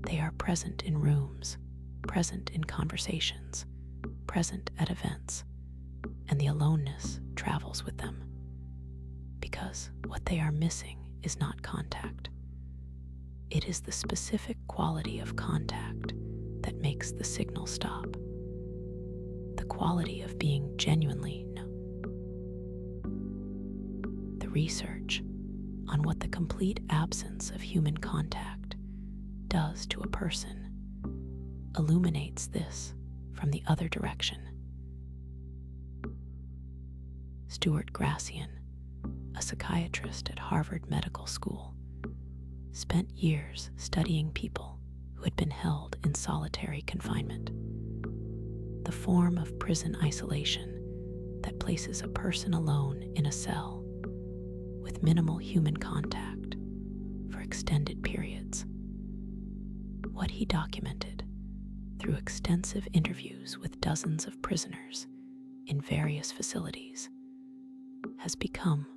They are present in rooms, present in conversations, present at events, and the aloneness travels with them. Because what they are missing is not contact. It is the specific quality of contact that makes the signal stop. The quality of being genuinely known. The research on what the complete absence of human contact does to a person illuminates this from the other direction. Stuart Gracian, a psychiatrist at Harvard Medical School, spent years studying people who had been held in solitary confinement, the form of prison isolation that places a person alone in a cell with minimal human contact for extended periods. What he documented through extensive interviews with dozens of prisoners in various facilities has become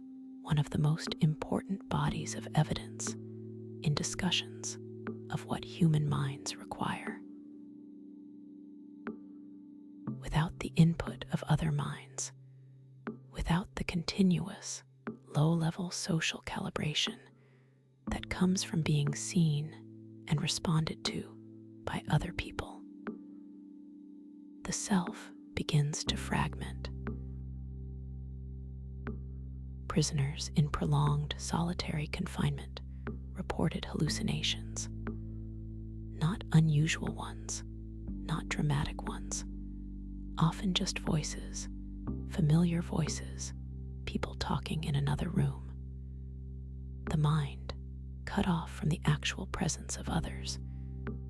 one of the most important bodies of evidence in discussions of what human minds require. Without the input of other minds, without the continuous, low-level social calibration that comes from being seen and responded to by other people, the self begins to fragment. Prisoners in prolonged solitary confinement reported hallucinations, not unusual ones, not dramatic ones, often just voices, familiar voices, people talking in another room. The mind, cut off from the actual presence of others,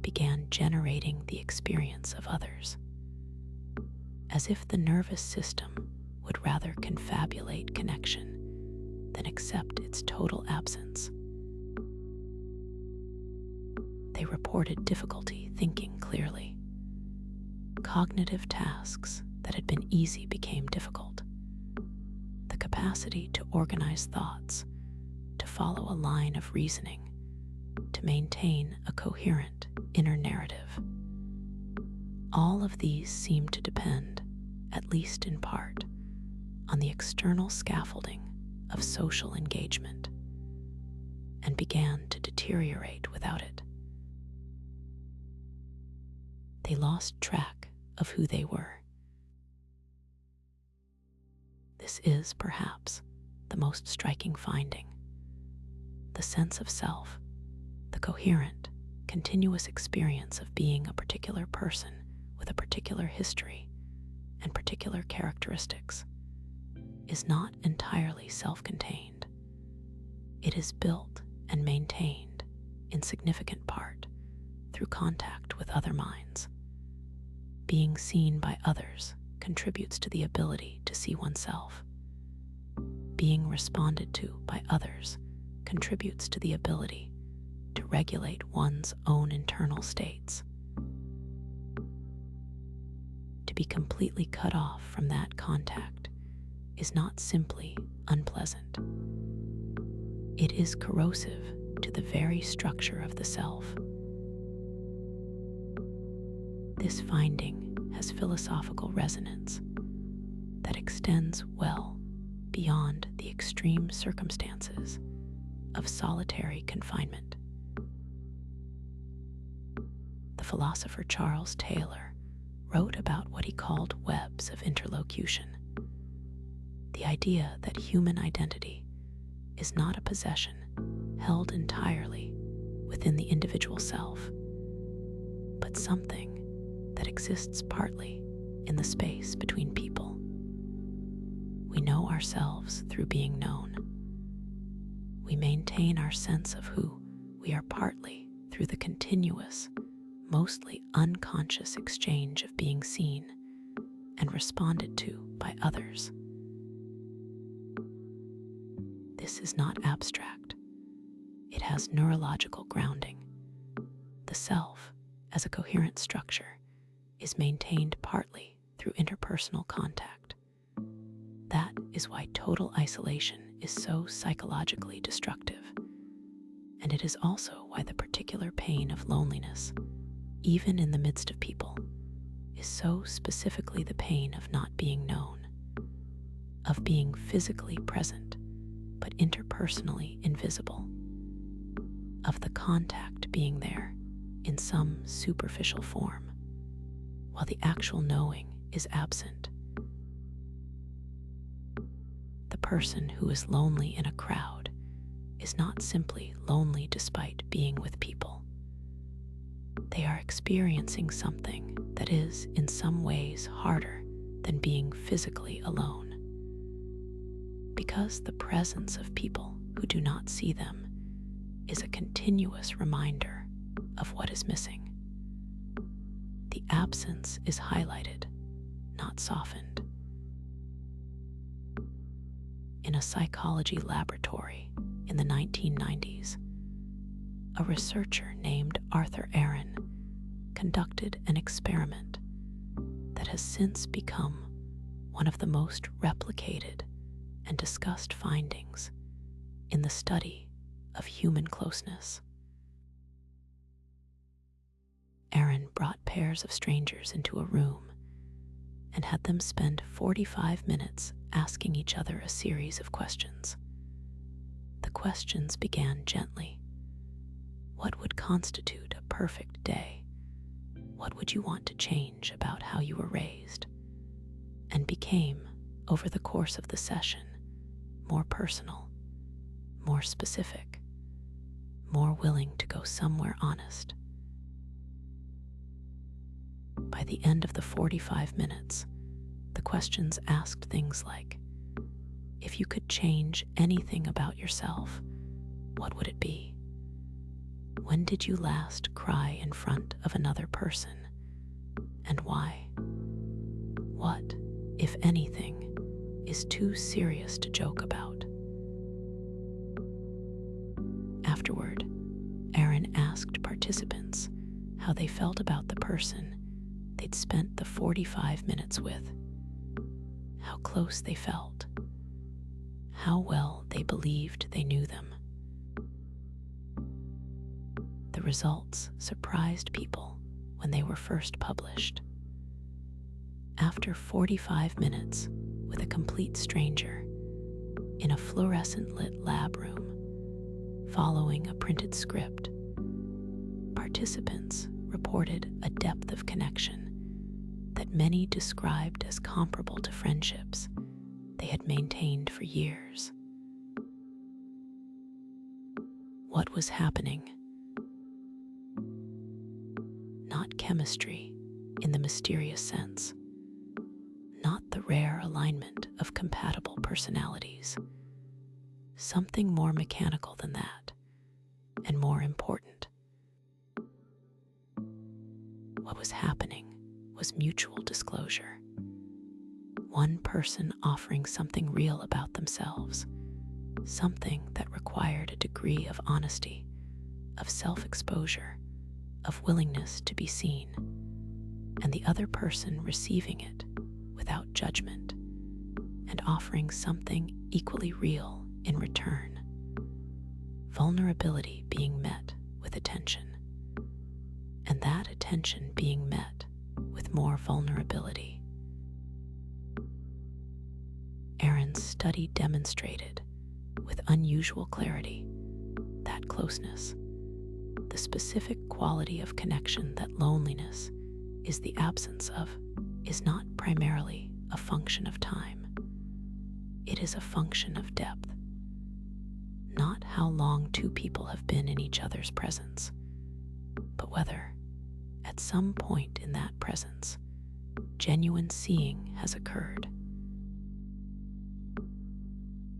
began generating the experience of others, as if the nervous system would rather confabulate connection than accept its total absence. They reported difficulty thinking clearly. Cognitive tasks that had been easy became difficult. The capacity to organize thoughts, to follow a line of reasoning, to maintain a coherent inner narrative. All of these seem to depend, at least in part, on the external scaffolding of social engagement, and began to deteriorate without it. They lost track of who they were. This is, perhaps, the most striking finding. The sense of self, the coherent, continuous experience of being a particular person with a particular history and particular characteristics, is not entirely self-contained. It is built and maintained, in significant part, through contact with other minds. Being seen by others contributes to the ability to see oneself. Being responded to by others contributes to the ability to regulate one's own internal states. To be completely cut off from that contact is not simply unpleasant. It is corrosive to the very structure of the self. This finding has philosophical resonance that extends well beyond the extreme circumstances of solitary confinement. The philosopher Charles Taylor wrote about what he called webs of interlocution, the idea that human identity is not a possession held entirely within the individual self, but something that exists partly in the space between people. We know ourselves through being known. We maintain our sense of who we are partly through the continuous, mostly unconscious exchange of being seen and responded to by others. This is not abstract. It has neurological grounding. The self, as a coherent structure, is maintained partly through interpersonal contact. That is why total isolation is so psychologically destructive. And it is also why the particular pain of loneliness, even in the midst of people, is so specifically the pain of not being known, of being physically present but interpersonally invisible, of the contact being there in some superficial form, while the actual knowing is absent. The person who is lonely in a crowd is not simply lonely despite being with people. They are experiencing something that is in some ways harder than being physically alone. Because the presence of people who do not see them is a continuous reminder of what is missing. The absence is highlighted, not softened. In a psychology laboratory in the 1990s, a researcher named Arthur Aaron conducted an experiment that has since become one of the most replicated and discussed findings in the study of human closeness. Aaron brought pairs of strangers into a room and had them spend 45 minutes asking each other a series of questions. The questions began gently. What would constitute a perfect day? What would you want to change about how you were raised? And became, over the course of the session, more personal, more specific, more willing to go somewhere honest. By the end of the 45 minutes, the questions asked things like, if you could change anything about yourself, what would it be? When did you last cry in front of another person, and why? What, if anything, is too serious to joke about? Afterward, Aaron asked participants how they felt about the person they'd spent the 45 minutes with, how close they felt, how well they believed they knew them. The results surprised people when they were first published. After 45 minutes with a complete stranger in a fluorescent-lit lab room, following a printed script, participants reported a depth of connection that many described as comparable to friendships they had maintained for years. What was happening? Not chemistry in the mysterious sense, not the rare alignment of compatible personalities. Something more mechanical than that, and more important. What was happening was mutual disclosure. One person offering something real about themselves, something that required a degree of honesty, of self-exposure, of willingness to be seen, and the other person receiving it without judgment and offering something equally real in return. Vulnerability being met with attention, and that attention being met with more vulnerability. Aaron's study demonstrated with unusual clarity that closeness, the specific quality of connection that loneliness is the absence of, is not primarily a function of time. It is a function of depth. Not how long two people have been in each other's presence, but whether, at some point in that presence, genuine seeing has occurred.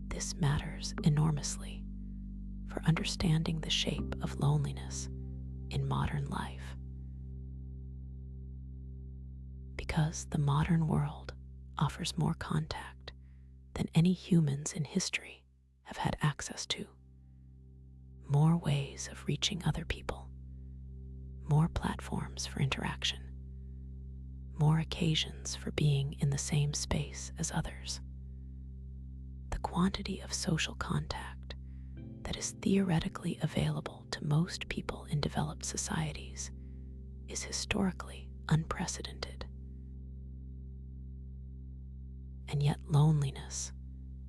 This matters enormously for understanding the shape of loneliness in modern life. Because the modern world offers more contact than any humans in history have had access to, more ways of reaching other people, more platforms for interaction, more occasions for being in the same space as others. The quantity of social contact that is theoretically available to most people in developed societies is historically unprecedented. And yet loneliness,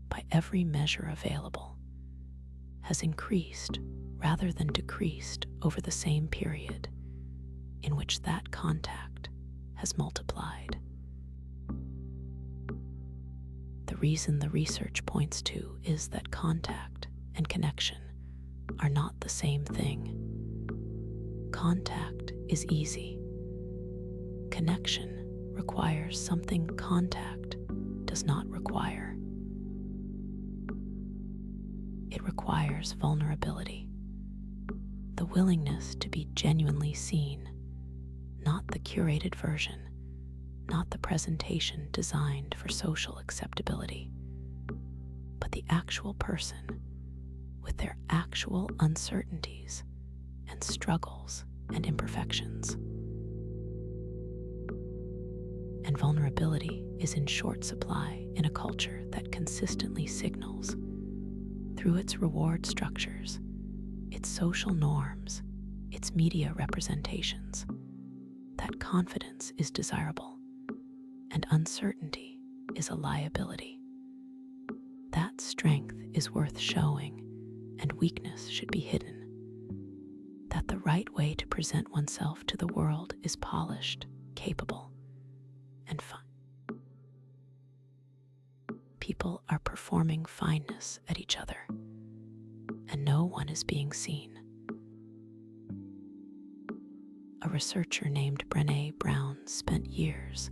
by every measure available, has increased rather than decreased over the same period in which that contact has multiplied. The reason the research points to is that contact and connection are not the same thing. Contact is easy. Connection requires something contact does not require. It requires vulnerability, the willingness to be genuinely seen, not the curated version, not the presentation designed for social acceptability, but the actual person with their actual uncertainties and struggles and imperfections. And vulnerability is in short supply in a culture that consistently signals, through its reward structures, its social norms, its media representations, that confidence is desirable and uncertainty is a liability. That strength is worth showing and weakness should be hidden. That the right way to present oneself to the world is polished, capable, and fine. People are performing fineness at each other, and no one is being seen. A researcher named Brené Brown spent years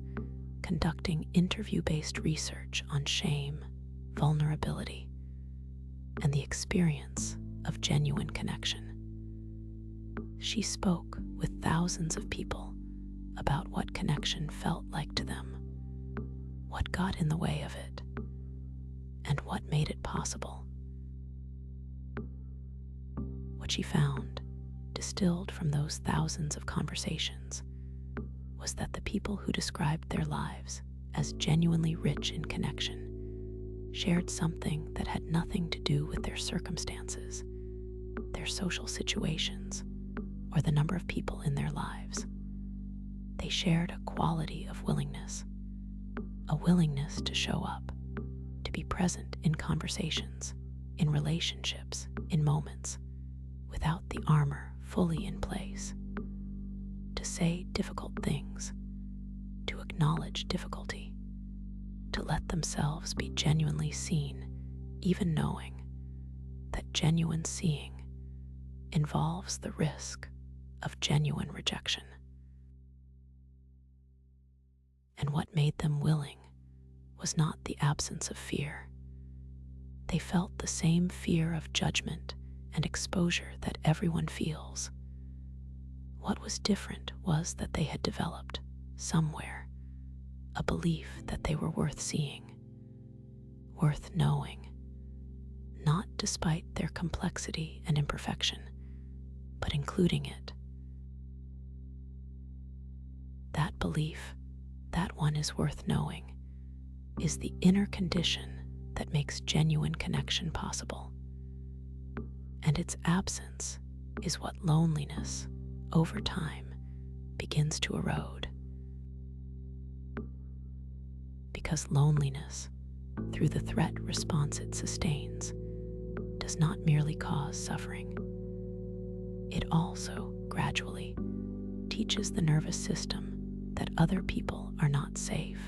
conducting interview-based research on shame, vulnerability, and the experience of genuine connection. She spoke with thousands of people about what connection felt like to them, what got in the way of it, and what made it possible. What she found, distilled from those thousands of conversations, was that the people who described their lives as genuinely rich in connection shared something that had nothing to do with their circumstances, their social situations, or the number of people in their lives. They shared a quality of willingness, a willingness to show up, to be present in conversations, in relationships, in moments, without the armor fully in place, to say difficult things, to acknowledge difficulty, to let themselves be genuinely seen, even knowing that genuine seeing involves the risk of genuine rejection. And what made them willing was not the absence of fear. They felt the same fear of judgment and exposure that everyone feels. What was different was that they had developed somewhere, a belief that they were worth seeing, worth knowing, not despite their complexity and imperfection, but including it. That belief, that one is worth knowing, is the inner condition that makes genuine connection possible. And its absence is what loneliness, over time, begins to erode. Because loneliness, through the threat response it sustains, does not merely cause suffering. It also, gradually, teaches the nervous system that other people are not safe,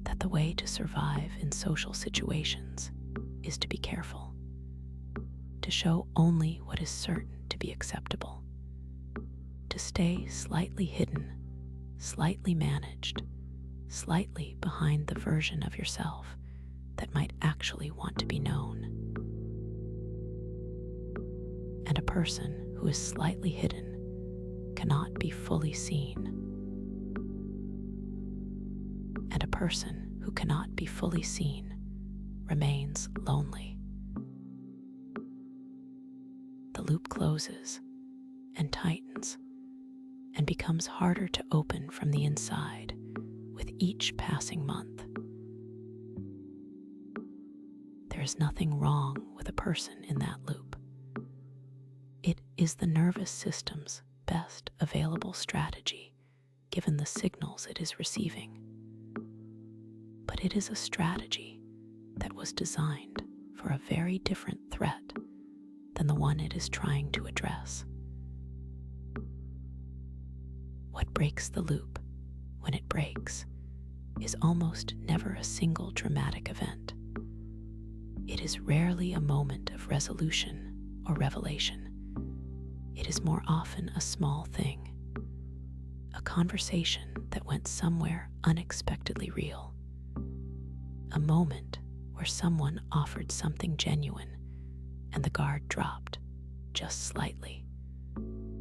that the way to survive in social situations is to be careful, to show only what is certain to be acceptable, to stay slightly hidden, slightly managed, slightly behind the version of yourself that might actually want to be known. And a person who is slightly hidden cannot be fully seen. And a person who cannot be fully seen remains lonely. The loop closes and tightens and becomes harder to open from the inside with each passing month. There is nothing wrong with a person in that loop. It is the nervous system's best available strategy given the signals it is receiving. But it is a strategy that was designed for a very different threat than the one it is trying to address. What breaks the loop, when it breaks, is almost never a single dramatic event. It is rarely a moment of resolution or revelation. It is more often a small thing, a conversation that went somewhere unexpectedly real, a moment where someone offered something genuine and the guard dropped just slightly,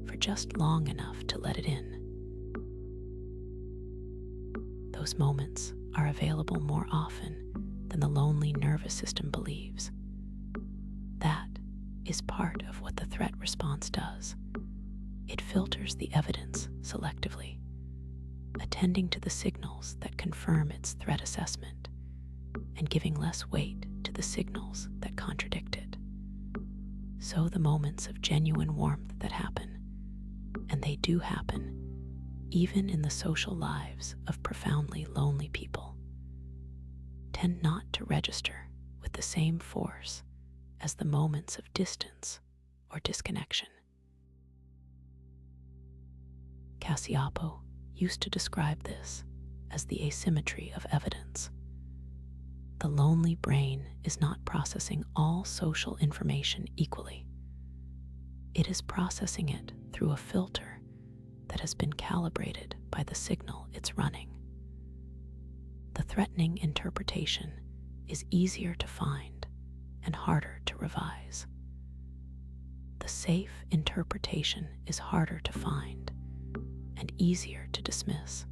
for just long enough to let it in. Those moments are available more often than the lonely nervous system believes. That is part of what the threat response does. It filters the evidence selectively, attending to the signals that confirm its threat assessment and giving less weight to the signals that contradict it. So the moments of genuine warmth that happen, and they do happen, even in the social lives of profoundly lonely people, tend not to register with the same force as the moments of distance or disconnection. Cacioppo used to describe this as the asymmetry of evidence. The lonely brain is not processing all social information equally. It is processing it through a filter that has been calibrated by the signal it's running. The threatening interpretation is easier to find and harder to revise. The safe interpretation is harder to find and easier to dismiss.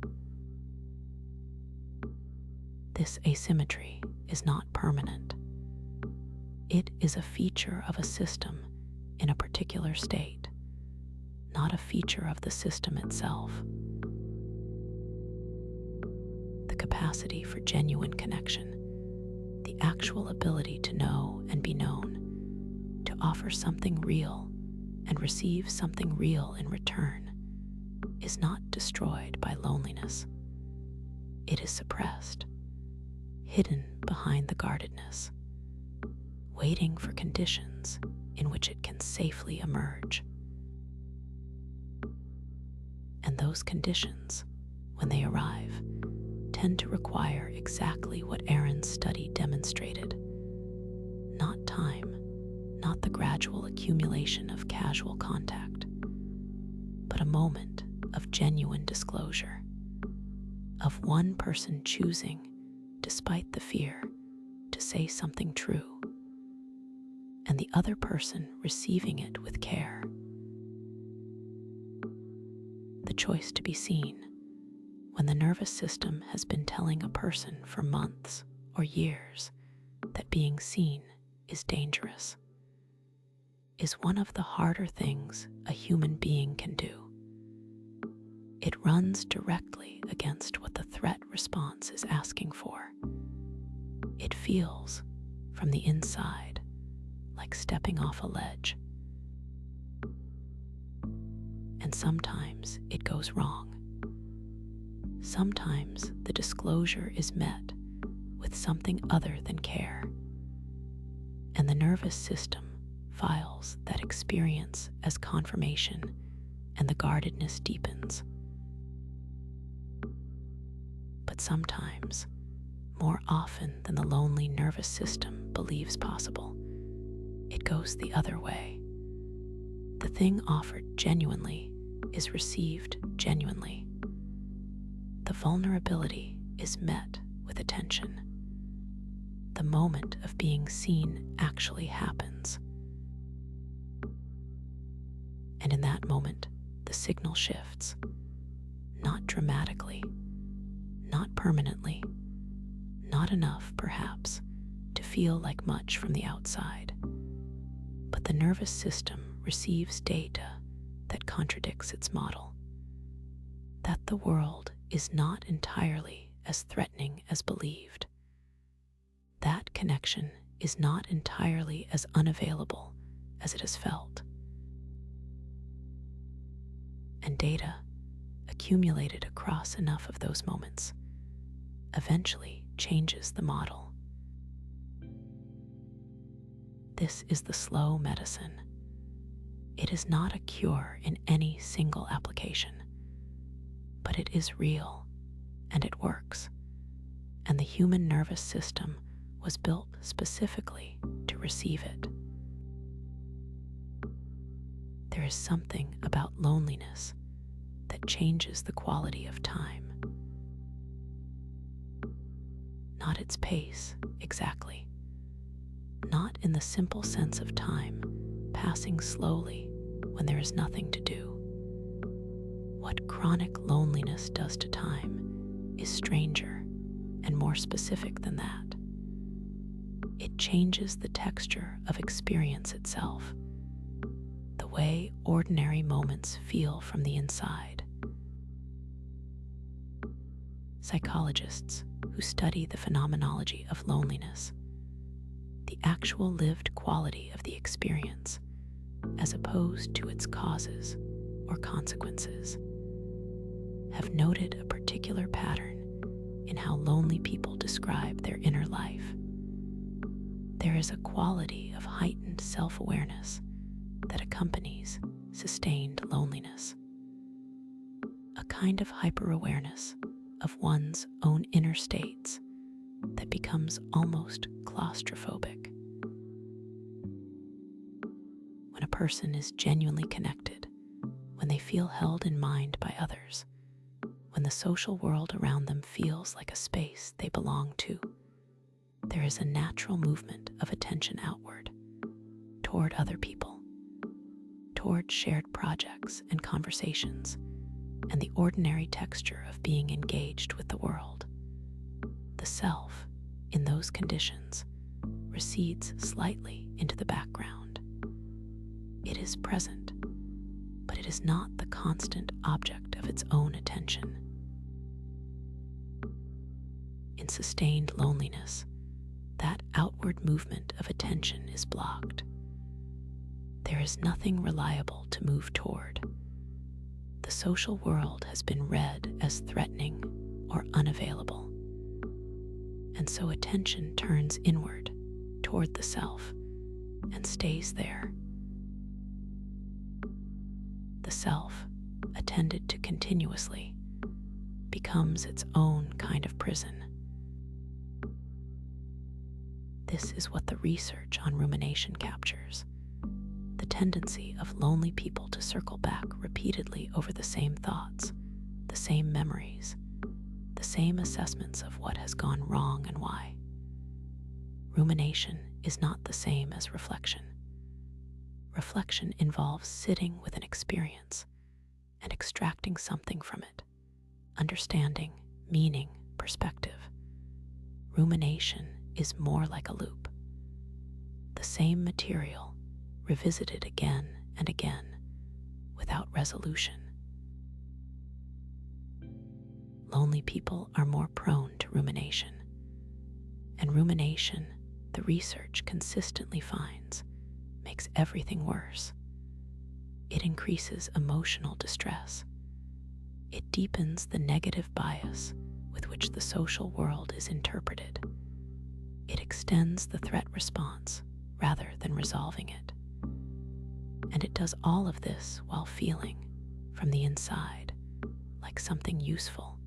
This asymmetry is not permanent. It is a feature of a system in a particular state, not a feature of the system itself. The capacity for genuine connection, the actual ability to know and be known, to offer something real and receive something real in return, is not destroyed by loneliness. It is suppressed, hidden behind the guardedness, waiting for conditions in which it can safely emerge. And those conditions, when they arrive, tend to require exactly what Aaron's study demonstrated. Not time, not the gradual accumulation of casual contact, but a moment of genuine disclosure, of one person choosing, despite the fear, to say something true, and the other person receiving it with care. The choice to be seen, when the nervous system has been telling a person for months or years that being seen is dangerous, is one of the harder things a human being can do. It runs directly against what the threat response is asking for. It feels, from the inside, like stepping off a ledge. And sometimes it goes wrong. Sometimes the disclosure is met with something other than care, and the nervous system files that experience as confirmation, and the guardedness deepens. But sometimes, more often than the lonely nervous system believes possible, it goes the other way. The thing offered genuinely is received genuinely. The vulnerability is met with attention. The moment of being seen actually happens. And in that moment, the signal shifts, not dramatically, not permanently, not enough, perhaps, to feel like much from the outside. But the nervous system receives data that contradicts its model. That the world is not entirely as threatening as believed. That connection is not entirely as unavailable as it has felt. And data, accumulated across enough of those moments, eventually changes the model. This is the slow medicine. It is not a cure in any single application, but it is real, and it works. And the human nervous system was built specifically to receive it. There is something about loneliness that changes the quality of time. Not its pace, exactly. Not in the simple sense of time passing slowly when there is nothing to do. What chronic loneliness does to time is stranger and more specific than that. It changes the texture of experience itself, the way ordinary moments feel from the inside. Psychologists who study the phenomenology of loneliness, the actual lived quality of the experience, as opposed to its causes or consequences, have noted a particular pattern in how lonely people describe their inner life. There is a quality of heightened self-awareness that accompanies sustained loneliness, a kind of hyper-awareness of one's own inner states that becomes almost claustrophobic. When a person is genuinely connected, when they feel held in mind by others, when the social world around them feels like a space they belong to, there is a natural movement of attention outward, toward other people, toward shared projects and conversations, and the ordinary texture of being engaged with the world. The self, in those conditions, recedes slightly into the background. It is present, but it is not the constant object of its own attention. In sustained loneliness, that outward movement of attention is blocked. There is nothing reliable to move toward. The social world has been read as threatening or unavailable, and so attention turns inward toward the self and stays there. The self, attended to continuously, becomes its own kind of prison. This is what the research on rumination captures: the tendency of lonely people to circle back repeatedly over the same thoughts, the same memories, the same assessments of what has gone wrong and why. Rumination is not the same as reflection. Reflection involves sitting with an experience and extracting something from it, understanding, meaning, perspective. Rumination is more like a loop. The same material revisited again and again without resolution. Lonely people are more prone to rumination. And rumination, the research consistently finds, makes everything worse. It increases emotional distress. It deepens the negative bias with which the social world is interpreted. It extends the threat response rather than resolving it. And it does all of this while feeling, from the inside, like something useful,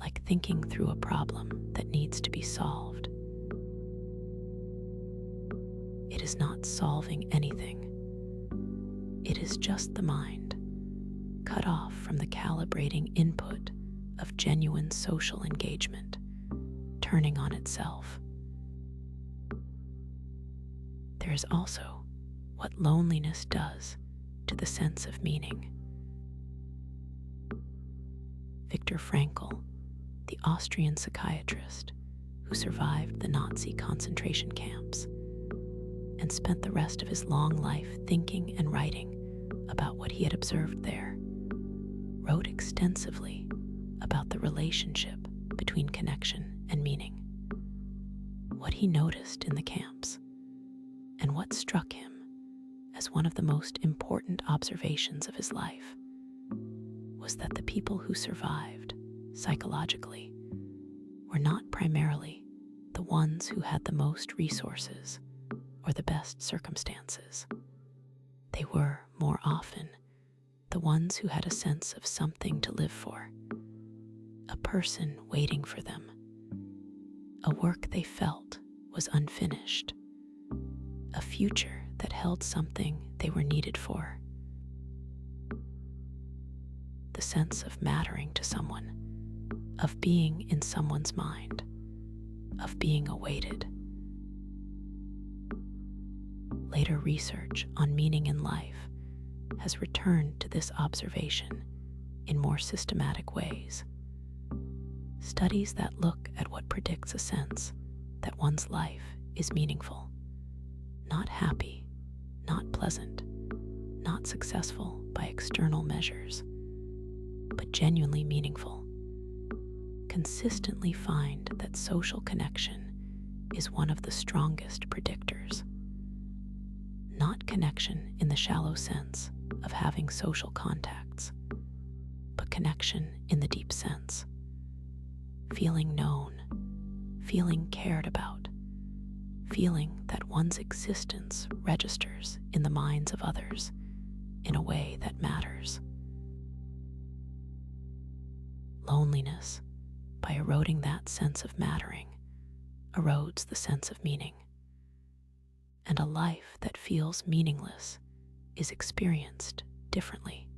like thinking through a problem that needs to be solved. It is not solving anything. It is just the mind, cut off from the calibrating input of genuine social engagement, turning on itself. There is also what loneliness does to the sense of meaning. Viktor Frankl, the Austrian psychiatrist who survived the Nazi concentration camps and spent the rest of his long life thinking and writing about what he had observed there, wrote extensively about the relationship between connection and meaning, what he noticed in the camps, and what struck him as one of the most important observations of his life was that the people who survived psychologically were not primarily the ones who had the most resources or the best circumstances. They were, more often, the ones who had a sense of something to live for, a person waiting for them, a work they felt was unfinished, a future that held something they were needed for. The sense of mattering to someone, of being in someone's mind, of being awaited. Later research on meaning in life has returned to this observation in more systematic ways. Studies that look at what predicts a sense that one's life is meaningful, not happy, not pleasant, not successful by external measures, but genuinely meaningful, consistently find that social connection is one of the strongest predictors. Not connection in the shallow sense of having social contacts, but connection in the deep sense. Feeling known, feeling cared about, feeling that one's existence registers in the minds of others in a way that matters. Loneliness, by eroding that sense of mattering, erodes the sense of meaning. And a life that feels meaningless is experienced differently,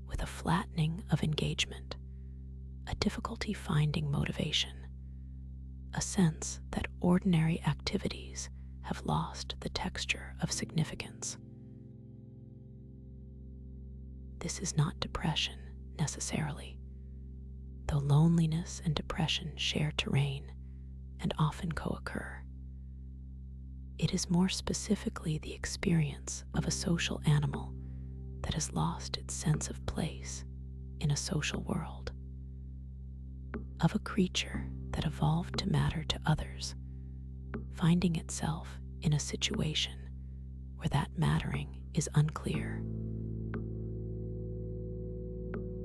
with a flattening of engagement, a difficulty finding motivation, a sense that ordinary activities have lost the texture of significance. This is not depression necessarily, though loneliness and depression share terrain and often co-occur. It is more specifically the experience of a social animal that has lost its sense of place in a social world, of a creature that evolved to matter to others, finding itself in a situation where that mattering is unclear.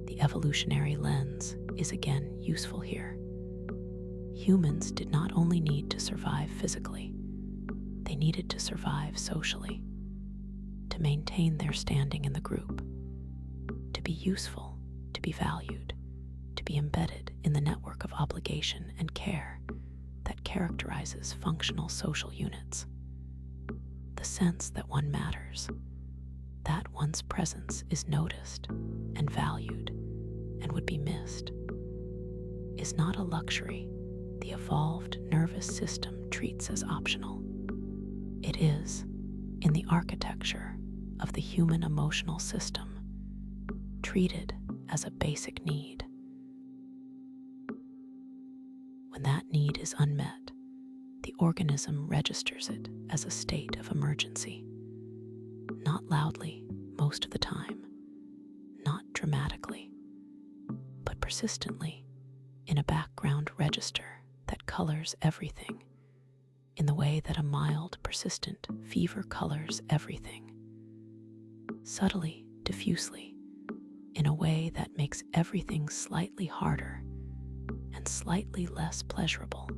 The evolutionary lens is again useful here. Humans did not only need to survive physically, they needed to survive socially, to maintain their standing in the group, to be useful, to be valued, to be embedded in the network of obligation and care that characterizes functional social units. The sense that one matters, that one's presence is noticed and valued and would be missed, is not a luxury the evolved nervous system treats as optional. It is, in the architecture of the human emotional system, treated as a basic need. When that need is unmet, the organism registers it as a state of emergency. Not loudly most of the time, not dramatically, but persistently in a background register that colors everything in the way that a mild, persistent fever colors everything. Subtly, diffusely, in a way that makes everything slightly harder and slightly less pleasurable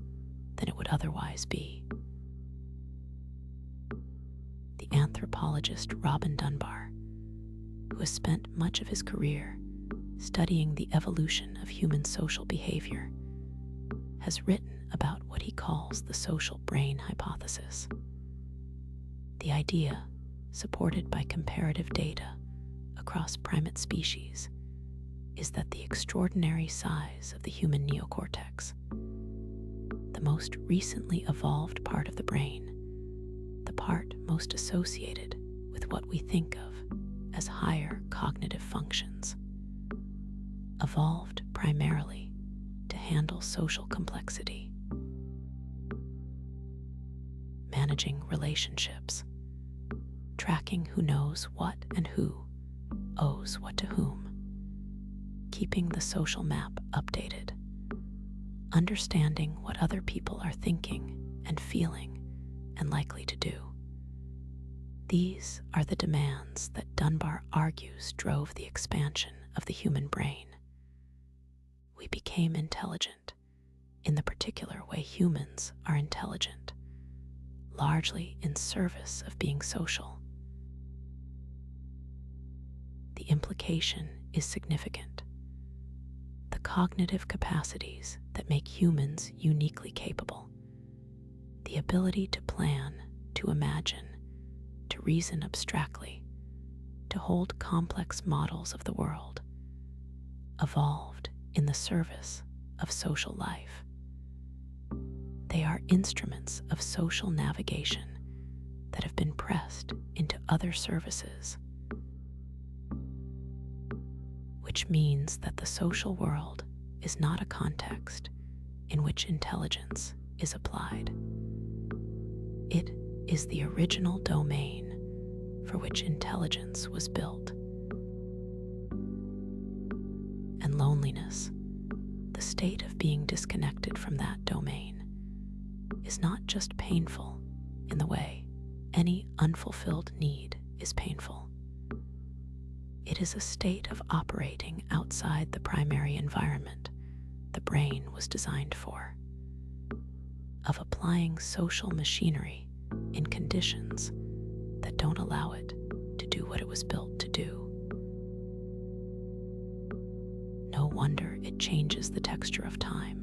than it would otherwise be. The anthropologist Robin Dunbar, who has spent much of his career studying the evolution of human social behavior, has written about what he calls the social brain hypothesis. The idea, supported by comparative data across primate species, is that the extraordinary size of the human neocortex, the most recently evolved part of the brain, the part most associated with what we think of as higher cognitive functions, evolved primarily to handle social complexity, managing relationships, tracking who knows what and who owes what to whom, keeping the social map updated, understanding what other people are thinking and feeling and likely to do. These are the demands that Dunbar argues drove the expansion of the human brain. We became intelligent in the particular way humans are intelligent, largely in service of being social. The implication is significant. The cognitive capacities that make humans uniquely capable, the ability to plan, to imagine, to reason abstractly, to hold complex models of the world, evolved in the service of social life. They are instruments of social navigation that have been pressed into other services, which means that the social world is not a context in which intelligence is applied. It is the original domain for which intelligence was built. And loneliness, the state of being disconnected from that domain, is not just painful in the way any unfulfilled need is painful. It is a state of operating outside the primary environment the brain was designed for, of applying social machinery in conditions that don't allow it to do what it was built to do. No wonder it changes the texture of time.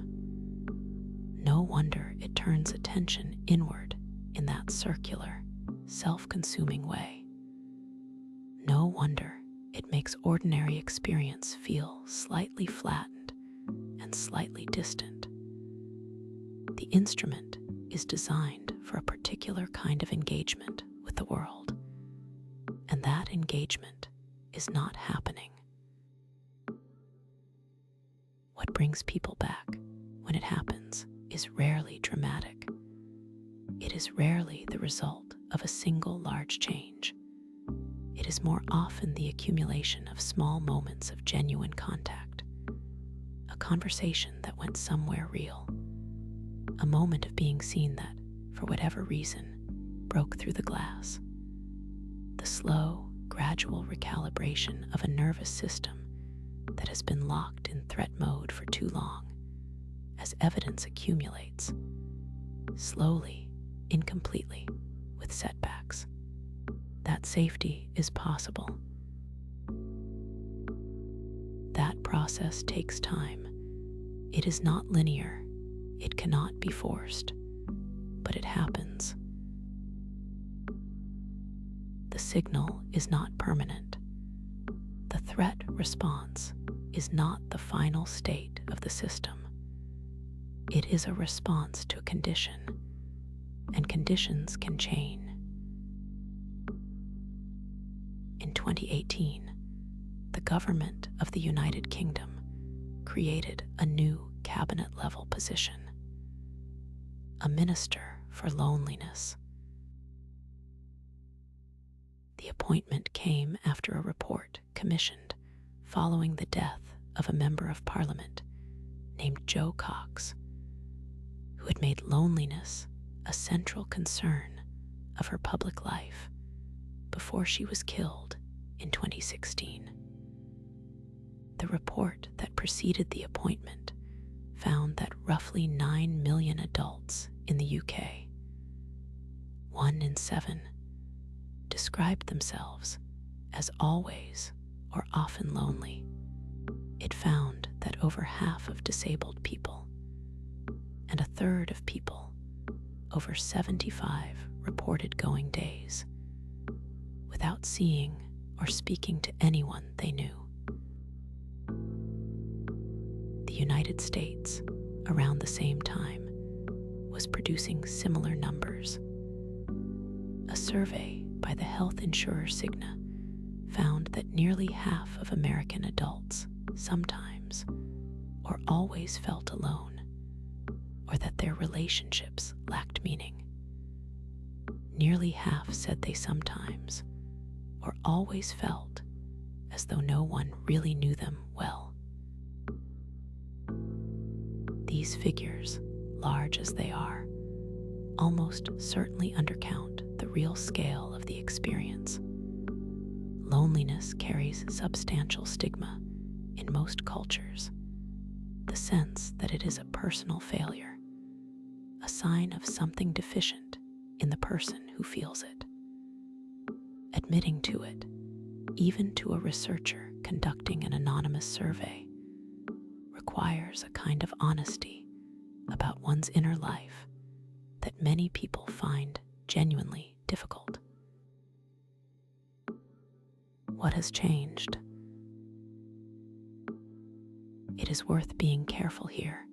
No wonder it turns attention inward in that circular, self-consuming way. No wonder it makes ordinary experience feel slightly flattened and slightly distant. The instrument is designed for a particular kind of engagement with the world, and that engagement is not happening. What brings people back when it happens is rarely dramatic. It is rarely the result of a single large change. It is more often the accumulation of small moments of genuine contact, a conversation that went somewhere real, a moment of being seen that, for whatever reason, broke through the glass, the slow, gradual recalibration of a nervous system that has been locked in threat mode for too long, as evidence accumulates, slowly, incompletely, with setbacks. That safety is possible. That process takes time. It is not linear. It cannot be forced, but it happens. The signal is not permanent. The threat response is not the final state of the system. It is a response to a condition, and conditions can change. In 2018, the government of the United Kingdom created a new cabinet-level position, a Minister for Loneliness. The appointment came after a report commissioned following the death of a member of Parliament named Joe Cox, who had made loneliness a central concern of her public life before she was killed in 2016. The report that preceded the appointment found that roughly 9 million adults in the UK, 1 in 7, described themselves as always or often lonely. It found that over half of disabled people and a third of people over 75 reported going days without seeing or speaking to anyone they knew. The United States, around the same time, was producing similar numbers. A survey by the health insurer Cigna found that nearly half of American adults sometimes or always felt alone, or that their relationships lacked meaning. Nearly half said they sometimes or always felt as though no one really knew them well. These figures, large as they are, almost certainly undercount the real scale of the experience. Loneliness carries substantial stigma in most cultures, the sense that it is a personal failure, a sign of something deficient in the person who feels it. Admitting to it, even to a researcher conducting an anonymous survey, requires a kind of honesty about one's inner life that many people find genuinely difficult. What has changed? It is worth being careful here,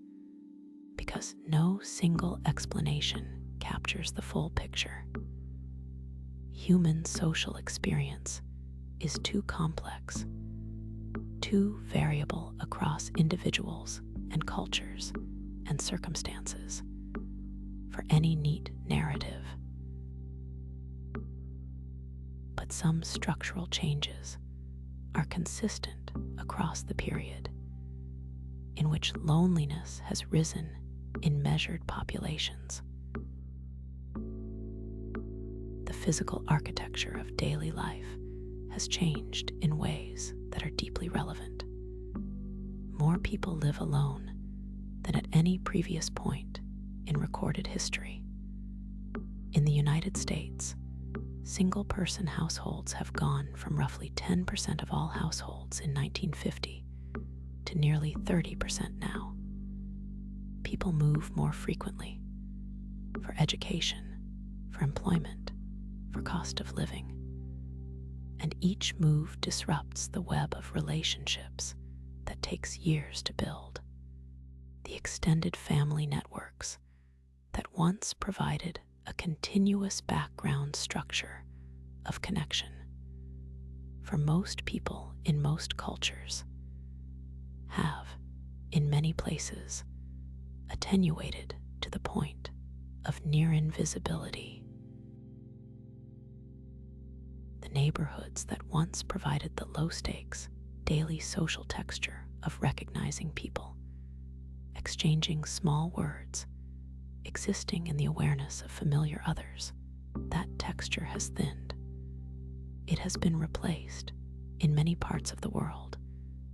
because no single explanation captures the full picture. Human social experience is too complex, too variable across individuals and cultures and circumstances for any neat narrative. But some structural changes are consistent across the period in which loneliness has risen in measured populations. The physical architecture of daily life has changed in ways that are deeply relevant. More people live alone than at any previous point in recorded history. In the United States, single-person households have gone from roughly 10% of all households in 1950 to nearly 30% now. People move more frequently for education, for employment, for cost of living, and each move disrupts the web of relationships that takes years to build. The extended family networks that once provided a continuous background structure of connection for most people in most cultures have, in many places, attenuated to the point of near invisibility. The neighborhoods that once provided the low-stakes, daily social texture of recognizing people, exchanging small words, existing in the awareness of familiar others, that texture has thinned. It has been replaced, in many parts of the world,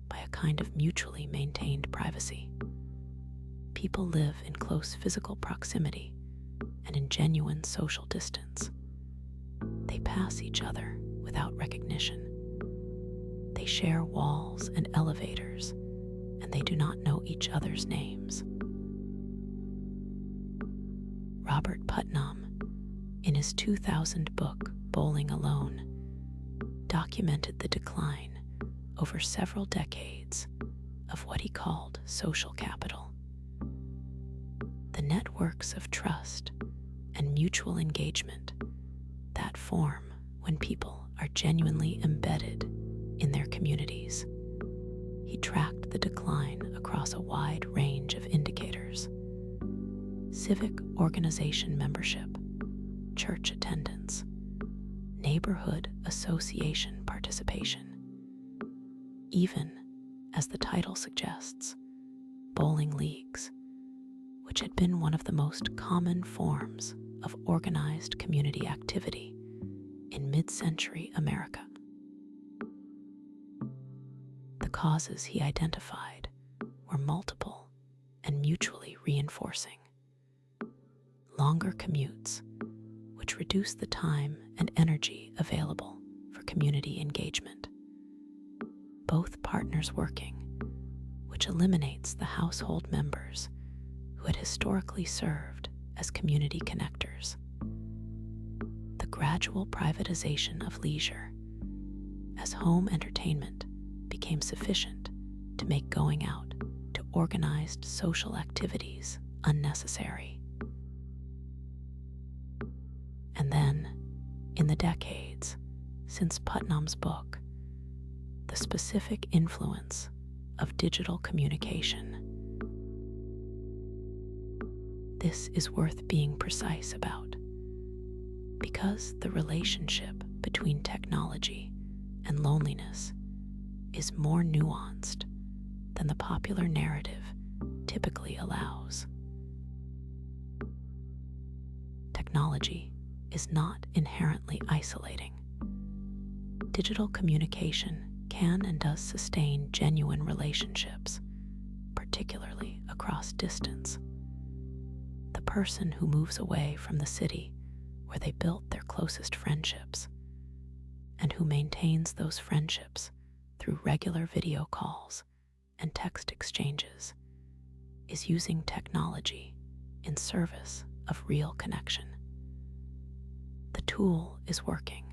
by a kind of mutually maintained privacy. People live in close physical proximity and in genuine social distance. They pass each other without recognition. They share walls and elevators, and they do not know each other's names. Robert Putnam, in his 2000 book, Bowling Alone, documented the decline over several decades of what he called social capital. The networks of trust and mutual engagement that form when people are genuinely embedded in their communities. He tracked the decline across a wide range of indicators: civic organization membership, church attendance, neighborhood association participation, even, as the title suggests, bowling leagues, which had been one of the most common forms of organized community activity in mid-century America. The causes he identified were multiple and mutually reinforcing. Longer commutes, which reduce the time and energy available for community engagement. Both partners working, which eliminates the household members who had historically served as community connectors. The gradual privatization of leisure, as home entertainment became sufficient to make going out to organized social activities unnecessary. And then, in the decades since Putnam's book, the specific influence of digital communication. This is worth being precise about, because the relationship between technology and loneliness is more nuanced than the popular narrative typically allows. Technology is not inherently isolating. Digital communication can and does sustain genuine relationships, particularly across distance. The person who moves away from the city where they built their closest friendships, and who maintains those friendships through regular video calls and text exchanges, is using technology in service of real connection. The tool is working.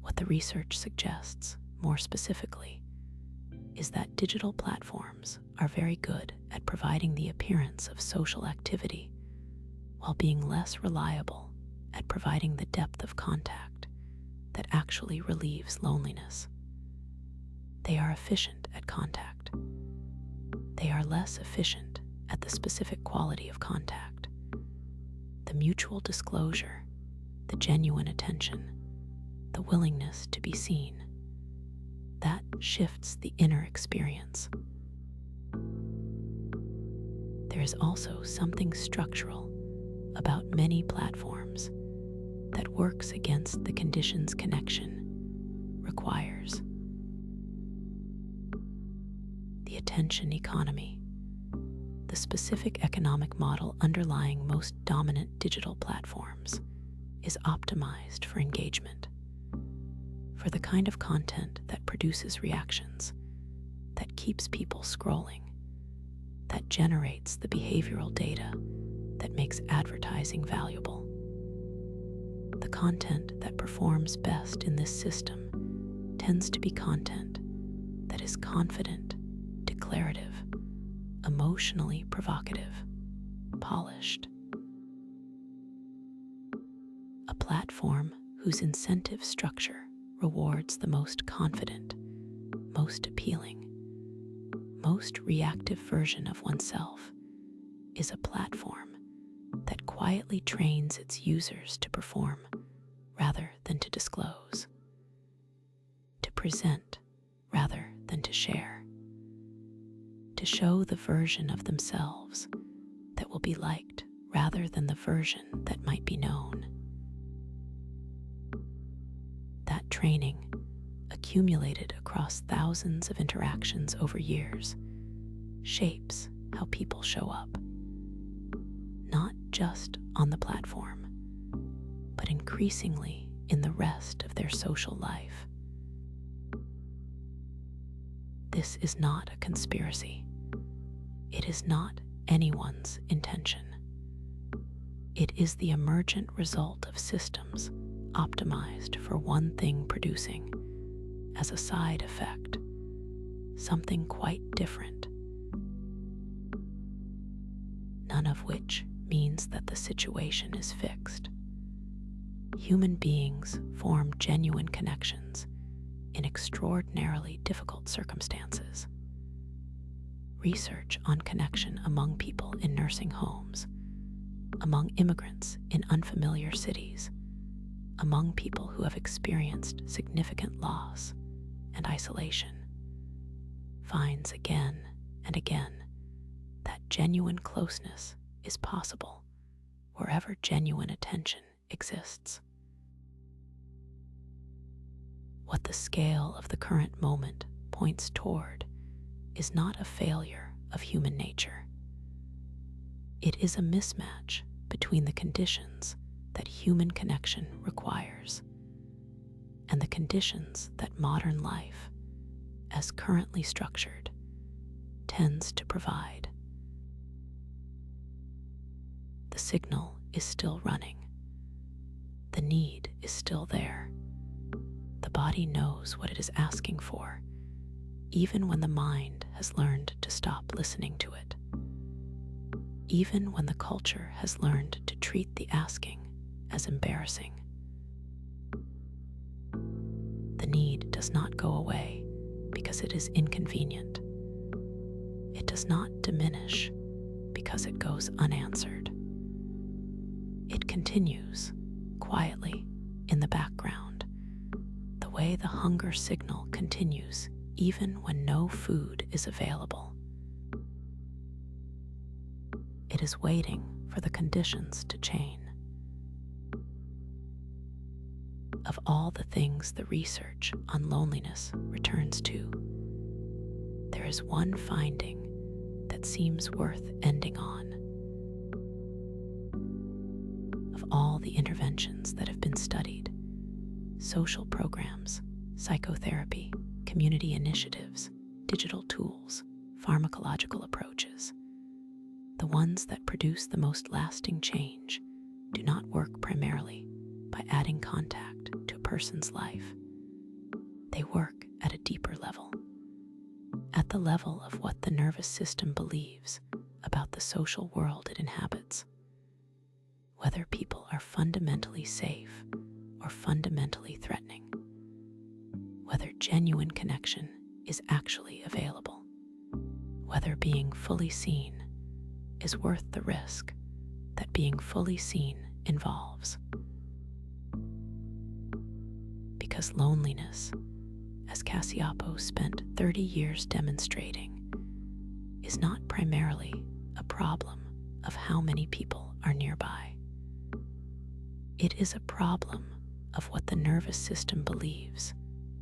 What the research suggests, more specifically, is that digital platforms are very good at providing the appearance of social activity while being less reliable at providing the depth of contact that actually relieves loneliness. They are efficient at contact. They are less efficient at the specific quality of contact, the mutual disclosure, the genuine attention, the willingness to be seen. That shifts the inner experience. There is also something structural about many platforms that works against the conditions connection requires. The attention economy, the specific economic model underlying most dominant digital platforms, is optimized for engagement, for the kind of content that produces reactions, that keeps people scrolling, that generates the behavioral data that makes advertising valuable. The content that performs best in this system tends to be content that is confident, declarative, emotionally provocative, polished. A platform whose incentive structure rewards the most confident, most appealing, most reactive version of oneself is a platform that quietly trains its users to perform rather than to disclose, to present rather than to share, to show the version of themselves that will be liked rather than the version that might be known. That training, accumulated across thousands of interactions over years, shapes how people show up, not just on the platform, but increasingly in the rest of their social life. This is not a conspiracy. It is not anyone's intention. It is the emergent result of systems optimized for one thing producing, as a side effect, something quite different. None of which means that the situation is fixed. Human beings form genuine connections in extraordinarily difficult circumstances. Research on connection among people in nursing homes, among immigrants in unfamiliar cities, among people who have experienced significant loss and isolation, finds again and again that genuine closeness is possible wherever genuine attention exists. What the scale of the current moment points toward is not a failure of human nature. It is a mismatch between the conditions that human connection requires and the conditions that modern life, as currently structured, tends to provide. The signal is still running. The need is still there. The body knows what it is asking for, even when the mind has learned to stop listening to it. Even when the culture has learned to treat the asking as embarrassing. The need does not go away because it is inconvenient. It does not diminish because it goes unanswered. It continues quietly in the background, the way the hunger signal continues even when no food is available. It is waiting for the conditions to change. Of all the things the research on loneliness returns to, there is one finding that seems worth ending on. Of all the interventions that have been studied, social programs, psychotherapy, community initiatives, digital tools, pharmacological approaches, the ones that produce the most lasting change do not work primarily by adding contact to a person's life. They work at a deeper level, at the level of what the nervous system believes about the social world it inhabits. Whether people are fundamentally safe or fundamentally threatening, whether genuine connection is actually available, whether being fully seen is worth the risk that being fully seen involves. Because loneliness, as Cacioppo spent 30 years demonstrating, is not primarily a problem of how many people are nearby. It is a problem of what the nervous system believes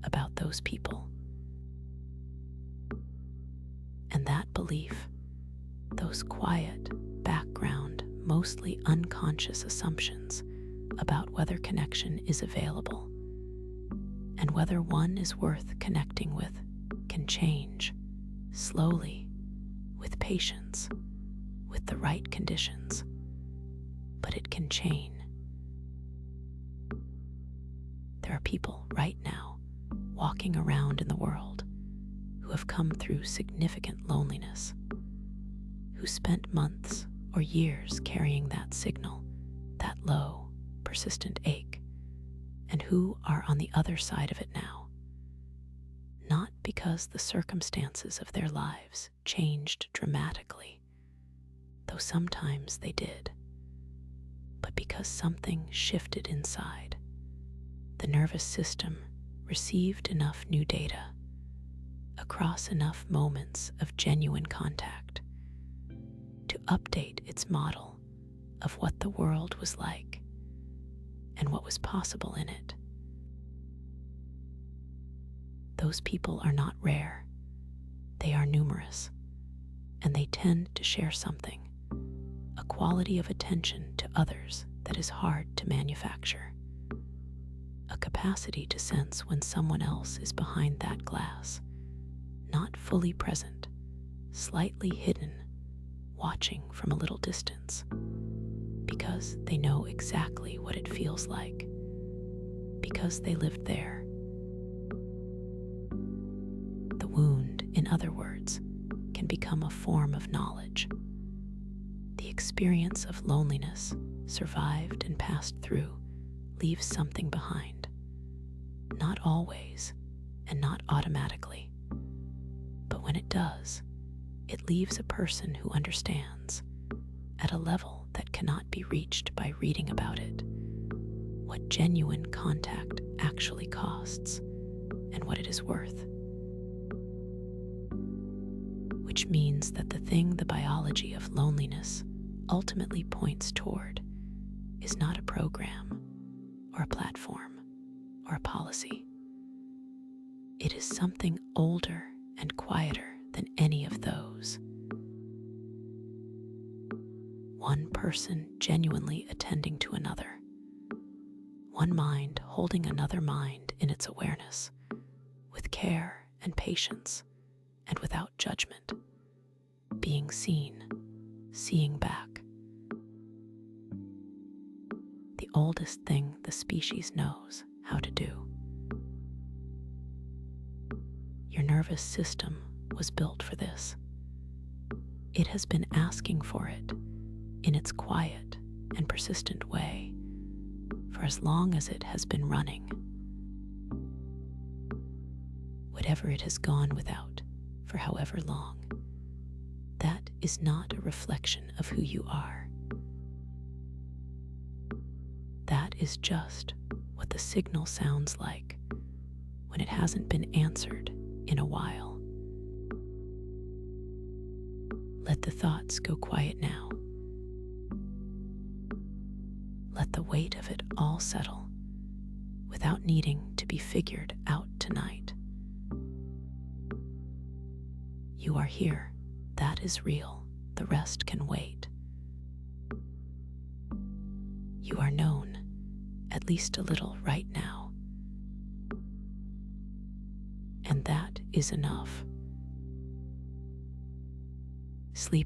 about those people. And that belief, those quiet, background, mostly unconscious assumptions about whether connection is available and whether one is worth connecting with, can change, slowly, with patience, with the right conditions. But it can change. There are people right now walking around in the world who have come through significant loneliness, who spent months or years carrying that signal, that low, persistent ache, and who are on the other side of it now. Not because the circumstances of their lives changed dramatically, though sometimes they did, but because something shifted inside. The nervous system received enough new data across enough moments of genuine contact to update its model of what the world was like and what was possible in it. Those people are not rare. They are numerous, and they tend to share something, a quality of attention to others that is hard to manufacture, a capacity to sense when someone else is behind that glass, not fully present, slightly hidden, watching from a little distance, because they know exactly what it feels like, because they lived there. The wound, in other words, can become a form of knowledge. The experience of loneliness, survived and passed through, leaves something behind. Not always, and not automatically. But when it does, it leaves a person who understands, at a level that cannot be reached by reading about it, what genuine contact actually costs and what it is worth. Which means that the thing the biology of loneliness ultimately points toward is not a program or a platform or a policy. It is something older and quieter than any of those. One person genuinely attending to another. One mind holding another mind in its awareness, with care and patience, and without judgment. Being seen, seeing back. The oldest thing the species knows how to do. Your nervous system was built for this. It has been asking for it in its quiet and persistent way for as long as it has been running. Whatever it has gone without for however long, that is not a reflection of who you are. That is just what the signal sounds like when it hasn't been answered in a while. Let the thoughts go quiet now. Let the weight of it all settle without needing to be figured out tonight. You are here. That is real. The rest can wait. You are known, at least a little right now. And that is enough. Sleep